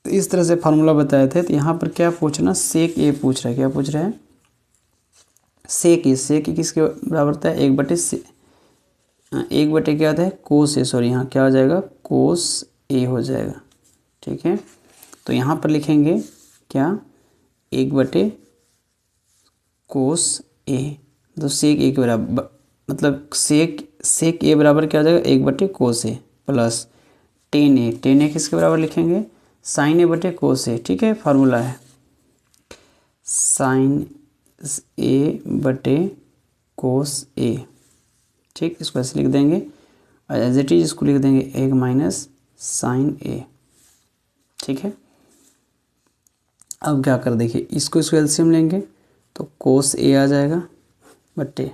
तो इस तरह से फार्मूला बताए थे। तो यहाँ पर क्या पूछना, सेक ए पूछ रहा है, क्या पूछ रहा है सेक ए किसके बराबर होता है 1/1 क्या होता है कोस ए, सॉरी यहाँ क्या हो जाएगा कोस ए हो जाएगा। ठीक है, तो यहाँ पर लिखेंगे क्या 1/कोस ए, तो सेक ए के बराबर, मतलब सेक ए बराबर क्या हो जाएगा 1/कोस ए प्लस 10 ए किसके बराबर लिखेंगे साइन ए/कोस ए। ठीक है, फार्मूला है साइन a/कोस ए। ठीक, इसको ऐसे लिख देंगे और एज इट इज इसको लिख देंगे 1 माइनस साइन ए। ठीक है, अब क्या कर देखिए इसको एलसीएम लेंगे तो कोस ए आ जाएगा बट्टे,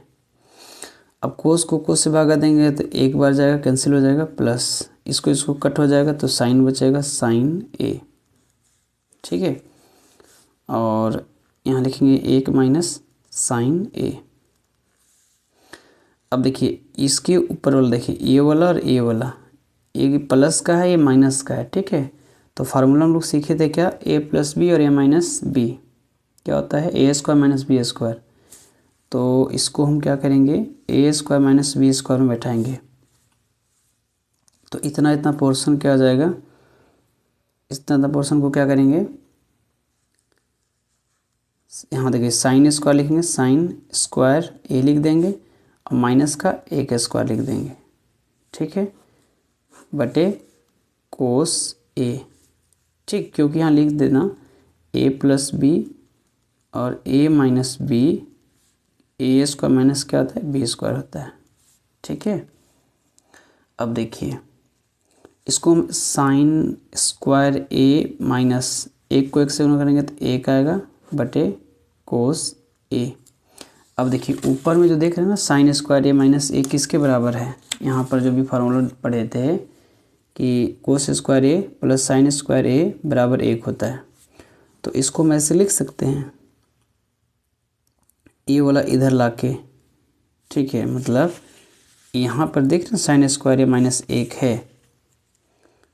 अब कोस को कोस से भागा देंगे तो एक बार जाएगा कैंसिल हो जाएगा, प्लस इसको कट हो जाएगा तो साइन बचेगा साइन ए। ठीक है, और यहाँ लिखेंगे 1 माइनस साइन ए। अब देखिए इसके ऊपर वाला देखिए ये वाला और ये वाला, ये प्लस का है ये माइनस का है। ठीक है, तो फार्मूला हम लोग सीखे थे क्या a + b और a - b क्या होता है a² - b²। तो इसको हम क्या करेंगे a² - b² में बैठाएंगे तो इतना पोर्शन क्या आ जाएगा, इतना पोर्शन को क्या करेंगे, यहाँ देखिए साइन स्क्वायर लिखेंगे, साइन स्क्वायर ए लिख देंगे और माइनस का a² लिख देंगे। ठीक है, बटे कोस ए, ठीक, क्योंकि यहाँ लिख देना ए प्लस बी और ए माइनस बी, ए स्क्वायर माइनस क्या होता है, बी स्क्वायर होता है, ठीक है। अब देखिए इसको हम साइन स्क्वायर ए माइनस एक को एक से गुणा करेंगे तो एक आएगा बटे कोस ए। अब देखिए ऊपर में जो देख रहे हैं ना साइन स्क्वायर ए माइनस ए किसके बराबर है, यहाँ पर जो भी फार्मूला पढ़े थे कि कोस square A plus sine square A बराबर एक होता है, तो इसको हम ऐसे लिख सकते हैं, ये वाला इधर लाके, ठीक है, मतलब यहाँ पर देख रहे हैं साइन स्क्वायर ए माइनस एक है,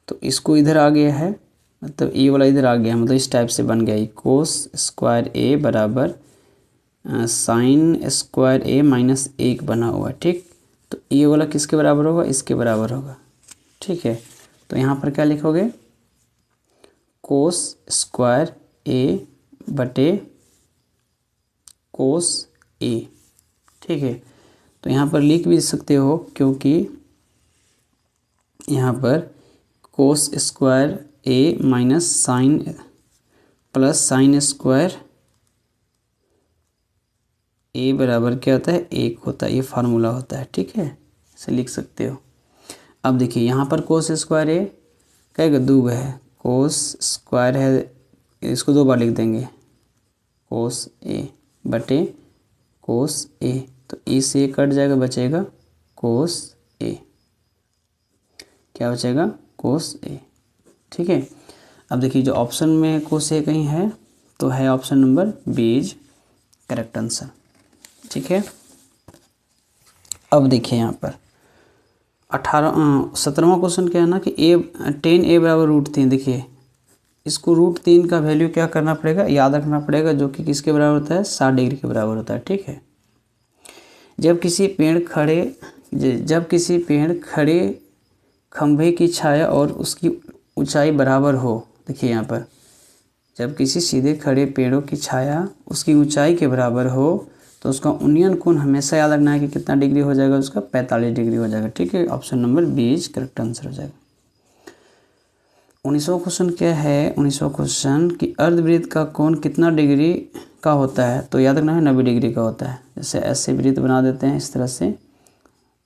तो इसको इधर आ गया है, मतलब ये वाला इधर आ गया, मतलब इस टाइप से बन गया, कोस स्क्वायर ए बराबर साइन स्क्वायर ए माइनस एक बना हुआ, ठीक। तो ये वाला किसके बराबर होगा, इसके बराबर होगा, ठीक है। तो यहाँ पर क्या लिखोगे, कोस स्क्वायर ए बटे कोस ए, ठीक है। तो यहाँ पर लिख भी सकते हो, क्योंकि यहाँ पर cos square A minus sine plus sine square A बराबर क्या होता है, एक होता है, ये फार्मूला होता है, ठीक है, इसे लिख सकते हो। अब देखिए यहाँ पर कोस स्क्वायर ए क्या दूब है, कोस स्क्वायर है, इसको दो बार लिख देंगे, कोस ए बटे कोस ए, तो ई से कट जाएगा, बचेगा कोस ए, क्या बचेगा, कोस ए, ठीक है। अब देखिए जो ऑप्शन में कोस ए कहीं है तो है option number B is correct answer, ठीक है। अब देखिए यहाँ पर 17वां क्वेश्चन क्या है ना कि tan a बराबर √3, देखिए इसको √3 का वैल्यू क्या करना पड़ेगा, याद रखना पड़ेगा, जो कि किसके बराबर होता है, 60 डिग्री के बराबर होता है, ठीक है। जब किसी पेड़ खड़े खंभे की छाया और उसकी ऊंचाई बराबर हो, देखिए यहाँ पर जब किसी सीधे खड़े पेड़ों की छाया उसकी ऊंचाई के बराबर हो तो उसका उन्नयन कोण हमेशा याद रखना है कि कितना डिग्री हो जाएगा, उसका 45 डिग्री हो जाएगा, ठीक है। Option number B is correct answer हो जाएगा। 19वां क्वेश्चन क्या है, 19वां क्वेश्चन कि अर्धवृत्त का कोण कितना डिग्री का होता है, तो याद रखना है 90 डिग्री का होता है। जैसे ऐसे वृत्त बना देते हैं इस तरह से,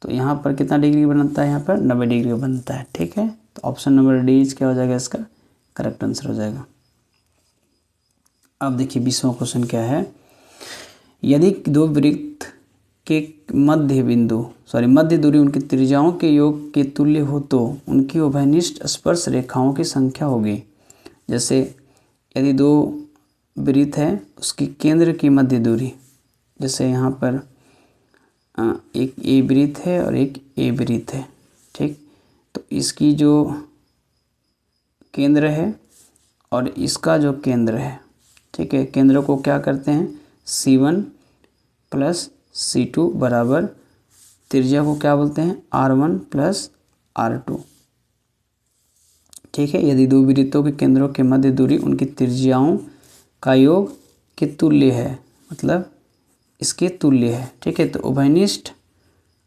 तो यहाँ पर कितना डिग्री बनता है, यहाँ पर 90 डिग्री बनता है, ठीक है। तो ऑप्शन नंबर डी इज क्या हो जाएगा, इसका करेक्ट आंसर हो जाएगा। अब देखिए 20वां क्वेश्चन क्या है, यदि दो वृत्त के मध्य दूरी उनकी त्रिज्याओं के योग के तुल्य हो तो उनकी उभयनिष्ठ स्पर्श रेखाओं की संख्या होगी। जैसे यदि दो वृत्त है उसकी केंद्र की मध्य दूरी, जैसे यहाँ पर एक ए वृत्त है और एक ए वृत्त है, ठीक। तो इसकी जो केंद्र है और इसका जो केंद्र है, ठीक है, केंद्र को क्या करते हैं, C1 प्लस C2 बराबर त्रिज्या को क्या बोलते हैं, R1 प्लस R2, ठीक है। यदि दो वृत्तों के केंद्रों के मध्य दूरी उनकी त्रिज्याओं का योग के तुल्य है, मतलब इसके तुल्य है, ठीक है। तो उभयनिष्ठ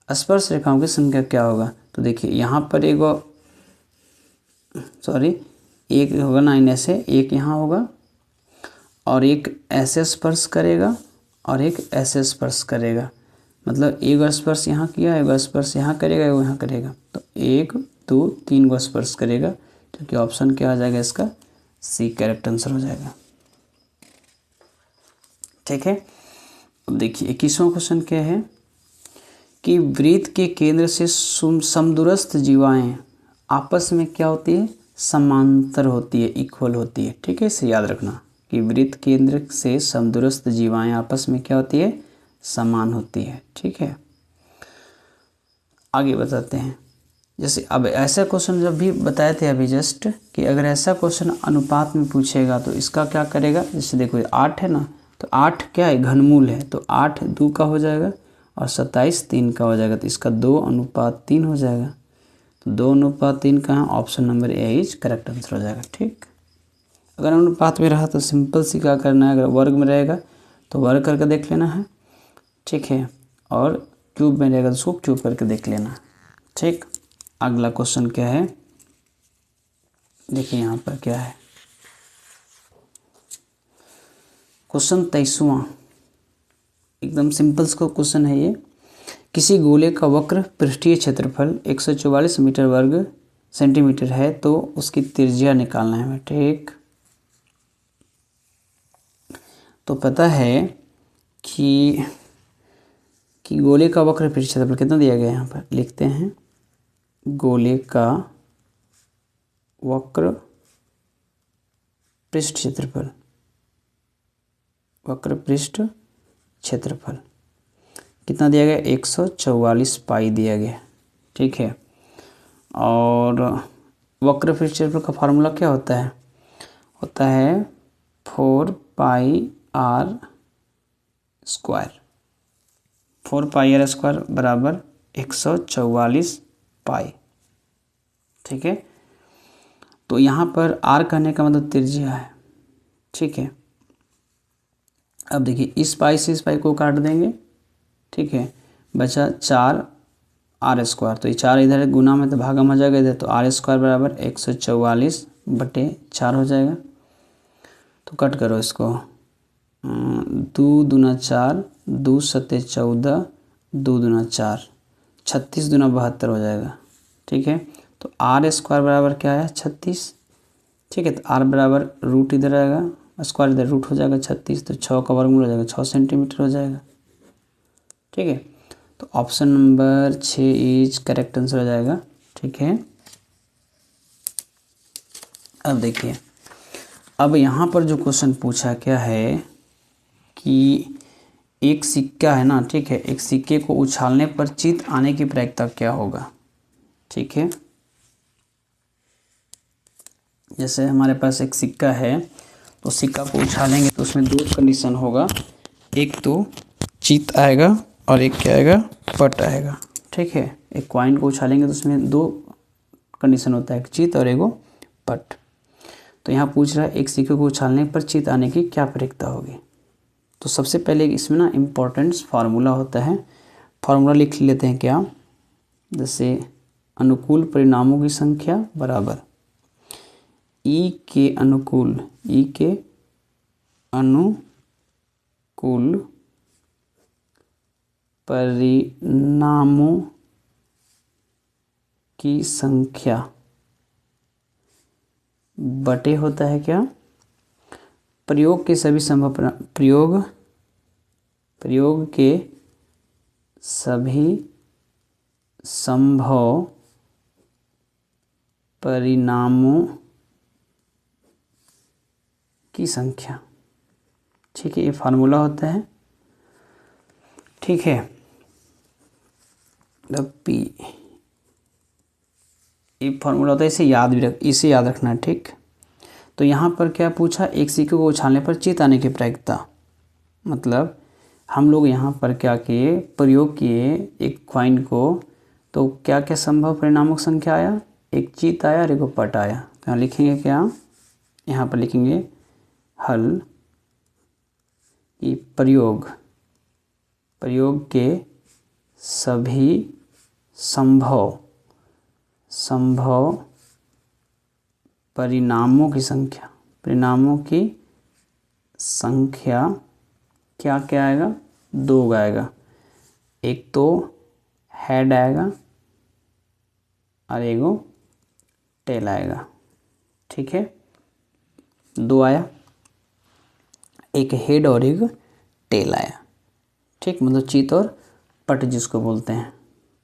स्पर्श रेखाओं की संख्या क्या होगा, तो देखिए यहाँ पर एक होगा ना, इनमें से एक यहाँ होगा और एक ऐसे स्पर्श करेगा और एक ऐसे स्पर्श करेगा, मतलब एक स्पर्श यहाँ किया, एक स्पर्श यहाँ करेगा, एक यहाँ करेगा, तो 1 2 3 गो स्पर्श करेगा, क्योंकि ऑप्शन क्या आ जाएगा इसका, सी करेक्ट आंसर हो जाएगा, ठीक है। अब देखिए 21वां क्वेश्चन क्या है कि वृत्त के केंद्र से समदूरस्थ जीवाएं आपस में क्या होती है, समांतर होती है, इक्वल होती है, ठीक है। इसे याद रखना कि वृत्त केंद्र से समदूरस्थ जीवाएं आपस में क्या होती है, समान होती है, ठीक है। आगे बताते हैं, जैसे अब ऐसा क्वेश्चन जब भी बताए थे अभी जस्ट कि अगर ऐसा क्वेश्चन अनुपात में पूछेगा तो इसका क्या करेगा, जैसे देखो 8 है ना, तो 8 क्या है, घनमूल है, तो 8 2 का हो जाएगा और 27 3 का हो जाएगा, तो इसका 2:3 हो जाएगा, तो 2:3 का है, option number A is correct answer हो जाएगा, ठीक। अगर अनुपात में रहा तो सिंपल सी क्या करना है, अगर वर्ग में रहेगा तो वर्ग करके देख लेना है, ठीक है, और क्यूब में रहेगा तो उसको क्यूब करके देख लेना, ठीक। अगला क्वेश्चन क्या है, देखिए यहाँ पर क्या है। क्वेश्चन 23वां, एकदम सिंपल सा क्वेश्चन है ये। किसी गोले का वक्र पृष्ठीय क्षेत्रफल 144 मीटर वर्ग सेंटीमीटर है तो उसकी त्रिज्या निकालना है हमें, ठीक। तो पता है कि गोले का वक्र पृष्ठ क्षेत्रफल कितना दिया गया है, यहाँ पर लिखते हैं गोले का वक्र पृष्ठ क्षेत्रफल, वक्र पृष्ठ क्षेत्रफल कितना दिया गया, 144 पाई दिया गया, ठीक है। और वक्र पृष्ठ क्षेत्रफल का फार्मूला क्या होता है, 4 pi r square, 4 pi r square बराबर 144 पाई, ठीक है। तो यहाँ पर आर कहने का मतलब त्रिज्या है, ठीक है। अब देखिए इस पाई से इस पाई को काट देंगे, ठीक है, बचा 4 आर स्क्वायर, तो ये 4 इधर गुना में तो भागा में जाएगा इधर, तो आर स्क्वायर बराबर 144/4 हो जाएगा। तो कट करो इसको, 2 दूना 4, 2 सत्ते 14, 2 दूना 4, 36 दूना 72 हो जाएगा, ठीक है। तो आर स्क्वायर बराबर क्या है, 36, ठीक है। तो आर बराबर रूट इधर आएगा, स्क्वायर इधर रूट हो जाएगा 36, तो 6 का वर्गमूल हो जाएगा 6 सेंटीमीटर हो जाएगा, ठीक है। तो option number 6 is correct answer हो जाएगा, ठीक है। अब देखिए, अब यहाँ पर जो क्वेश्चन पूछा क्या है कि एक सिक्का है ना, ठीक है, एक सिक्के को उछालने पर चित आने की प्रायिकता क्या होगा, ठीक है। जैसे हमारे पास एक सिक्का है, तो सिक्का को उछालेंगे तो उसमें 2 कंडीशन होगा, एक तो चित आएगा और एक क्या आएगा, पट आएगा, ठीक है। एक कॉइन को उछालेंगे तो उसमें 2 कंडीशन होता है, एक चित और एगो पट। तो यहाँ पूछ रहा है एक सिक्के को उछालने पर चित आने की क्या प्रायिकता होगी। तो सबसे पहले इसमें ना इम्पोर्टेंट फार्मूला होता है, फार्मूला लिख लेते हैं क्या, जैसे अनुकूल परिणामों की संख्या बराबर ई के अनुकूल परिणामों की संख्या बटे होता है क्या, प्रयोग के सभी संभव प्रयोग के सभी संभव परिणामों की संख्या, ठीक है। ये फार्मूला होता है, ठीक है। पी ये फार्मूला होता है, इसे याद रखना है, ठीक। तो यहाँ पर क्या पूछा, एक सिक्के को उछालने पर चित आने की प्रायिकता, मतलब हम लोग यहाँ पर क्या किए, प्रयोग किए एक कॉइन को, तो क्या क्या संभव परिणामों की संख्या आया, एक चित आया और एक पट आया। तो यहाँ लिखेंगे क्या, यहाँ पर लिखेंगे हल कि प्रयोग के सभी संभव परिणामों की संख्या क्या क्या आएगा, 2 आएगा, एक तो हेड आएगा और एगो टेल आएगा, ठीक है। 2 आया, एक हेड और एक टेल आया, ठीक, मतलब चित और पट जिसको बोलते हैं,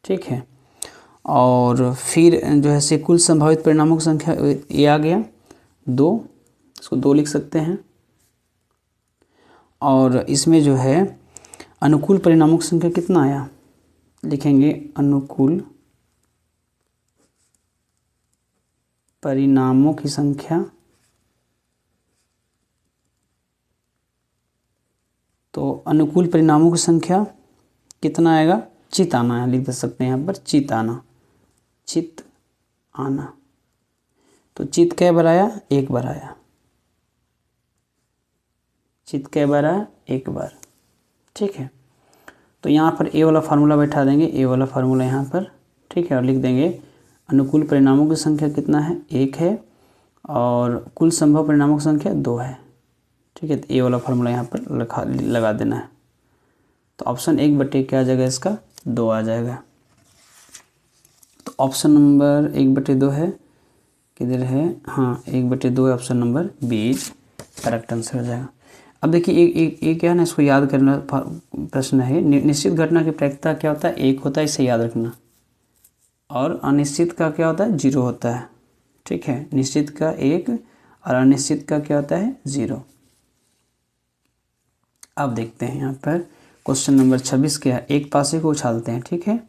ठीक है। और फिर जो है से कुल संभावित परिणामों की संख्या ये आ गया 2, इसको 2 लिख सकते हैं। और इसमें जो है अनुकूल परिणामों की संख्या कितना आया, लिखेंगे अनुकूल परिणामों की संख्या, तो अनुकूल परिणामों की संख्या कितना आएगा, चित आना है, लिख दे सकते हैं यहाँ पर चित आना। तो चित कै बार आया, 1 बार आया, चित कै बार आया, 1 बार, ठीक है। तो यहाँ पर ए वाला फार्मूला बैठा देंगे, ए वाला फार्मूला यहाँ पर, ठीक है, और लिख देंगे अनुकूल परिणामों की संख्या कितना है, 1 है, और कुल संभव परिणामों की संख्या 2 है। ठीक है, तो ये वाला फार्मूला यहाँ पर लगा देना है। तो ऑप्शन 1/, क्या आ जाएगा इसका, 2 आ जाएगा। तो ऑप्शन नंबर 1/2 है, किधर है, हाँ 1/2 है, option number B correct answer हो जाएगा। अब देखिए एक क्या है ना, इसको याद करना प्रश्न है। निश्चित घटना की प्रायिकता क्या होता है, 1 होता है, इसे याद रखना। और अनिश्चित का क्या होता है, 0 होता है। ठीक है, निश्चित का 1 और अनिश्चित का क्या होता है, 0। अब देखते हैं यहाँ पर क्वेश्चन नंबर 26 क्या है, एक पासे को उछालते हैं। ठीक है,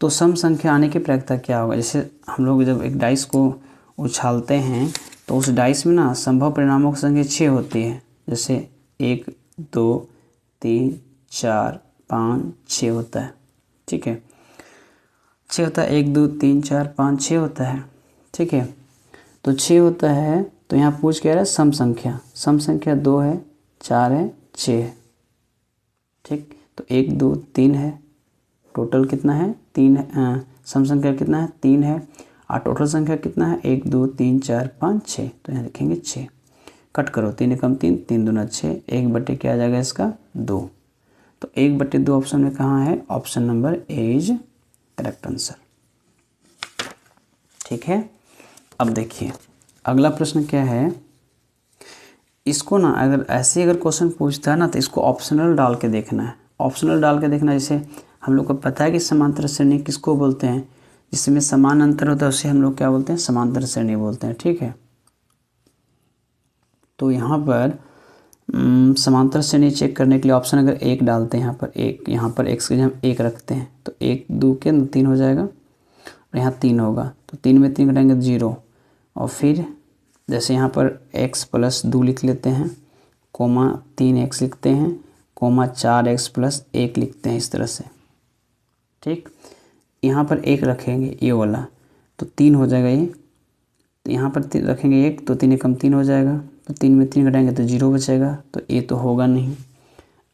तो सम संख्या आने की प्रायिकता क्या होगा। जैसे हम लोग जब एक डाइस को उछालते हैं तो उस डाइस में ना संभव परिणामों की संख्या 6 होती है। जैसे 1 2 3 4 5 6 होता है। ठीक है, 6 होता है, 1 2 3 4 5 6 होता है। ठीक है, तो 6 होता है, तो यहाँ पूछ क्या रहा है, सम संख्या। सम संख्या 2 है, 4 है, 6 है। ठीक, तो 1 2 3 है, टोटल कितना है, 3 है। सम संख्या कितना है, 3 है, और टोटल संख्या कितना है, 1 2 3 4 5 6। तो यहाँ लिखेंगे 6। कट करो, 3 एकम 3, 3 दूना 6, 1/, क्या आ जाएगा इसका, 2। तो 1/2 ऑप्शन में कहाँ है, option number A is correct answer. ठीक है, अब देखिए अगला प्रश्न क्या है। इसको ना अगर क्वेश्चन पूछता है ना, तो इसको ऑप्शनल डाल के देखना है। ऑप्शनल डाल के देखना, जैसे हम लोग को पता है कि समांतर श्रेणी किसको बोलते हैं, जिसमें समान अंतर होता है उसे हम लोग क्या बोलते हैं, समांतर श्रेणी बोलते हैं। ठीक है, तो यहाँ पर समांतर श्रेणी चेक करने के लिए ऑप्शन अगर 1 डालते हैं, यहाँ पर x की जगह 1 रखते हैं, तो 1 2 के 3 हो जाएगा, और यहाँ 3 होगा, तो 3 में 3 घटाएंगे 0। और फिर जैसे यहाँ पर x + 2 लिख लेते हैं, कोमा 3x लिखते हैं, कोमा 4x + 1 लिखते हैं, इस तरह से। ठीक, यहाँ पर 1 रखेंगे ये वाला, तो 3 हो जाएगा ये। तो यहाँ पर रखेंगे 1, तो 3 एकम 3 हो जाएगा, तो 3 में 3 घटाएंगे तो 0 बचेगा, तो ये तो होगा नहीं।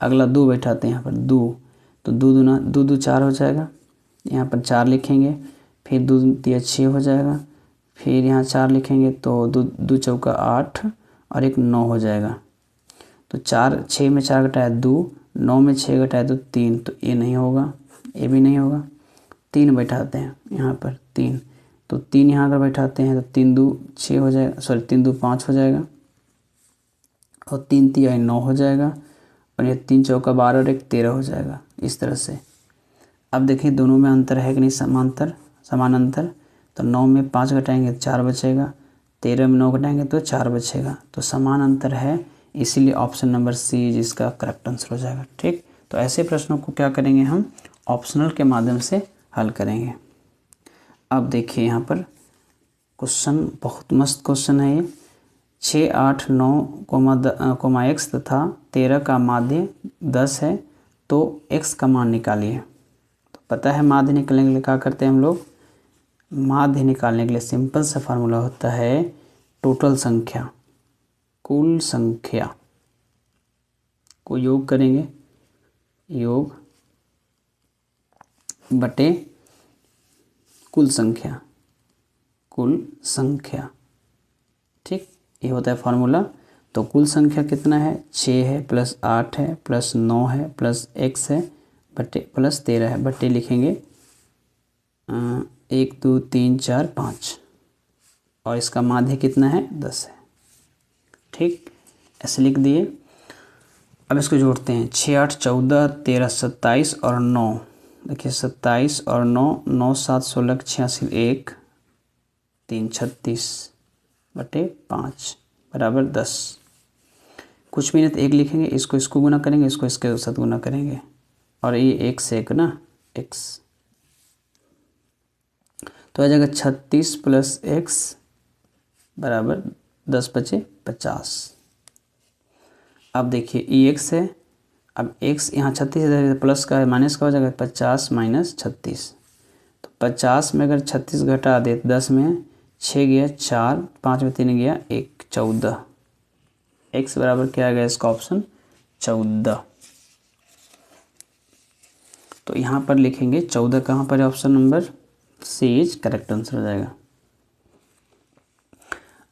अगला 2 बैठाते हैं यहाँ पर 2, तो 2 दूना 2 2 4 हो जाएगा, यहाँ पर 4 लिखेंगे, फिर 2 3 6 हो जाएगा, फिर यहाँ 4 लिखेंगे, तो 2 2 चौका 8 और 1 9 हो जाएगा। तो 4 6 में 4 घटाया 2, 9 में 6 घटाया तो 3, तो ये नहीं होगा, ये भी नहीं होगा। 3 बैठाते हैं यहाँ पर 3, तो 3 यहाँ अगर बैठाते हैं तो 3 2 6 हो जाएगा, सॉरी 3 2 5 हो जाएगा, और 3 3 9 हो जाएगा, और ये 3 चौका 12 और 1 13 हो जाएगा, इस तरह से। अब देखिए दोनों में अंतर है कि नहीं, समान अंतर। तो 9 में 5 घटाएंगे तो 4 बचेगा, 13 में 9 घटाएंगे तो 4 बचेगा, तो समान अंतर है, इसीलिए ऑप्शन नंबर सी जिसका करेक्ट आंसर हो जाएगा। ठीक, तो ऐसे प्रश्नों को क्या करेंगे, हम ऑप्शनल के माध्यम से हल करेंगे। अब देखिए यहाँ पर क्वेश्चन बहुत मस्त क्वेश्चन है ये। 6 8 9 x तथा 13 का माध्य 10 है, तो x का मान निकालिए। तो पता है माध्य निकालने के लिए क्या करते हैं हम लोग, माध्य निकालने के लिए सिंपल सा फार्मूला होता है टोटल संख्या, कुल संख्या को योग करेंगे, योग बटे कुल संख्या, कुल संख्या। ठीक, ये होता है फार्मूला। तो कुल संख्या कितना है, 6 है प्लस 8 है प्लस 9 है प्लस x है बटे प्लस 13 है, बटे लिखेंगे 1 2 3 4 5, और इसका माध्य कितना है, 10 है। ठीक, ऐसे लिख दिए। अब इसको जोड़ते हैं, 6 8 14 13 27 और 9। देखिए 27 और 9, 9 7 16 86, 1 3 36 बटे 5 बराबर 10। कुछ भी नहीं तो 1 लिखेंगे, इसको गुना करेंगे, इसको इसके साथ गुना करेंगे, और ये 1 से 1 ना x, तो आ जाएगा 36 + x बराबर 10 बचे 50। अब देखिए ये x है, अब x यहाँ 36 है, प्लस का है माइनस का हो जाएगा, 50 - 36। तो 50 में अगर 36 घटा दे, 10 में 6 गया 4, 5 में 3 गया 1, 14। x बराबर क्या आ गया इसका ऑप्शन 14। तो यहाँ पर लिखेंगे 14 कहाँ पर है, option number C is correct answer हो जाएगा।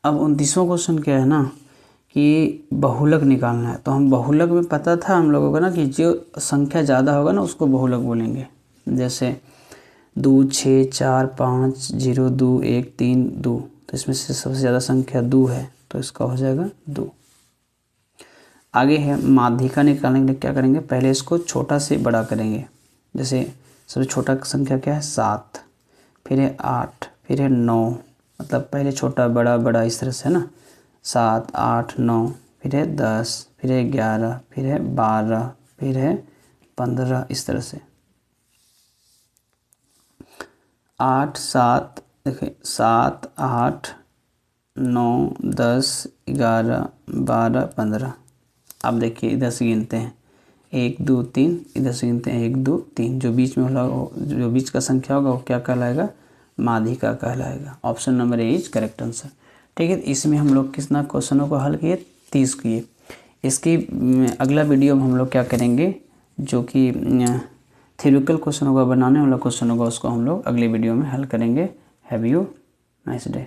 अब 29वां क्वेश्चन क्या है ना कि बहुलक निकालना है। तो हम बहुलक में पता था हम लोगों को ना कि जो संख्या ज़्यादा होगा ना उसको बहुलक बोलेंगे। जैसे 2 6 4 5 0 2 1 3 2, तो इसमें से सबसे ज़्यादा संख्या 2 है तो इसका हो जाएगा 2। आगे है माध्यिका निकालने के लिए क्या करेंगे, पहले इसको छोटा से बड़ा करेंगे। जैसे सबसे छोटा संख्या क्या है 7, फिर है 8, फिर है 9, मतलब पहले छोटा बड़ा बड़ा इस तरह से है ना, 7 8 9, फिर है 10, फिर है 11, फिर है 12, फिर है 15, इस तरह से 8 7, देखिए 7 8 9 10 11 12 15। अब देखिए इधर से गिनते हैं 1 2 3, इधर से गिनते हैं 1 2 3, जो बीच में जो बीच का संख्या होगा वो क्या कहलाएगा, माध्यिका कहलाएगा। Option number A is correct answer. ठीक है, इसमें हम लोग कितना क्वेश्चनों को हल किए, 30 किए। इसकी अगला वीडियो में हम लोग क्या करेंगे, जो कि थ्योरेटिकल क्वेश्चन होगा, बनाने वाला क्वेश्चन होगा, उसको हम लोग अगले वीडियो में हल करेंगे। Have you nice day.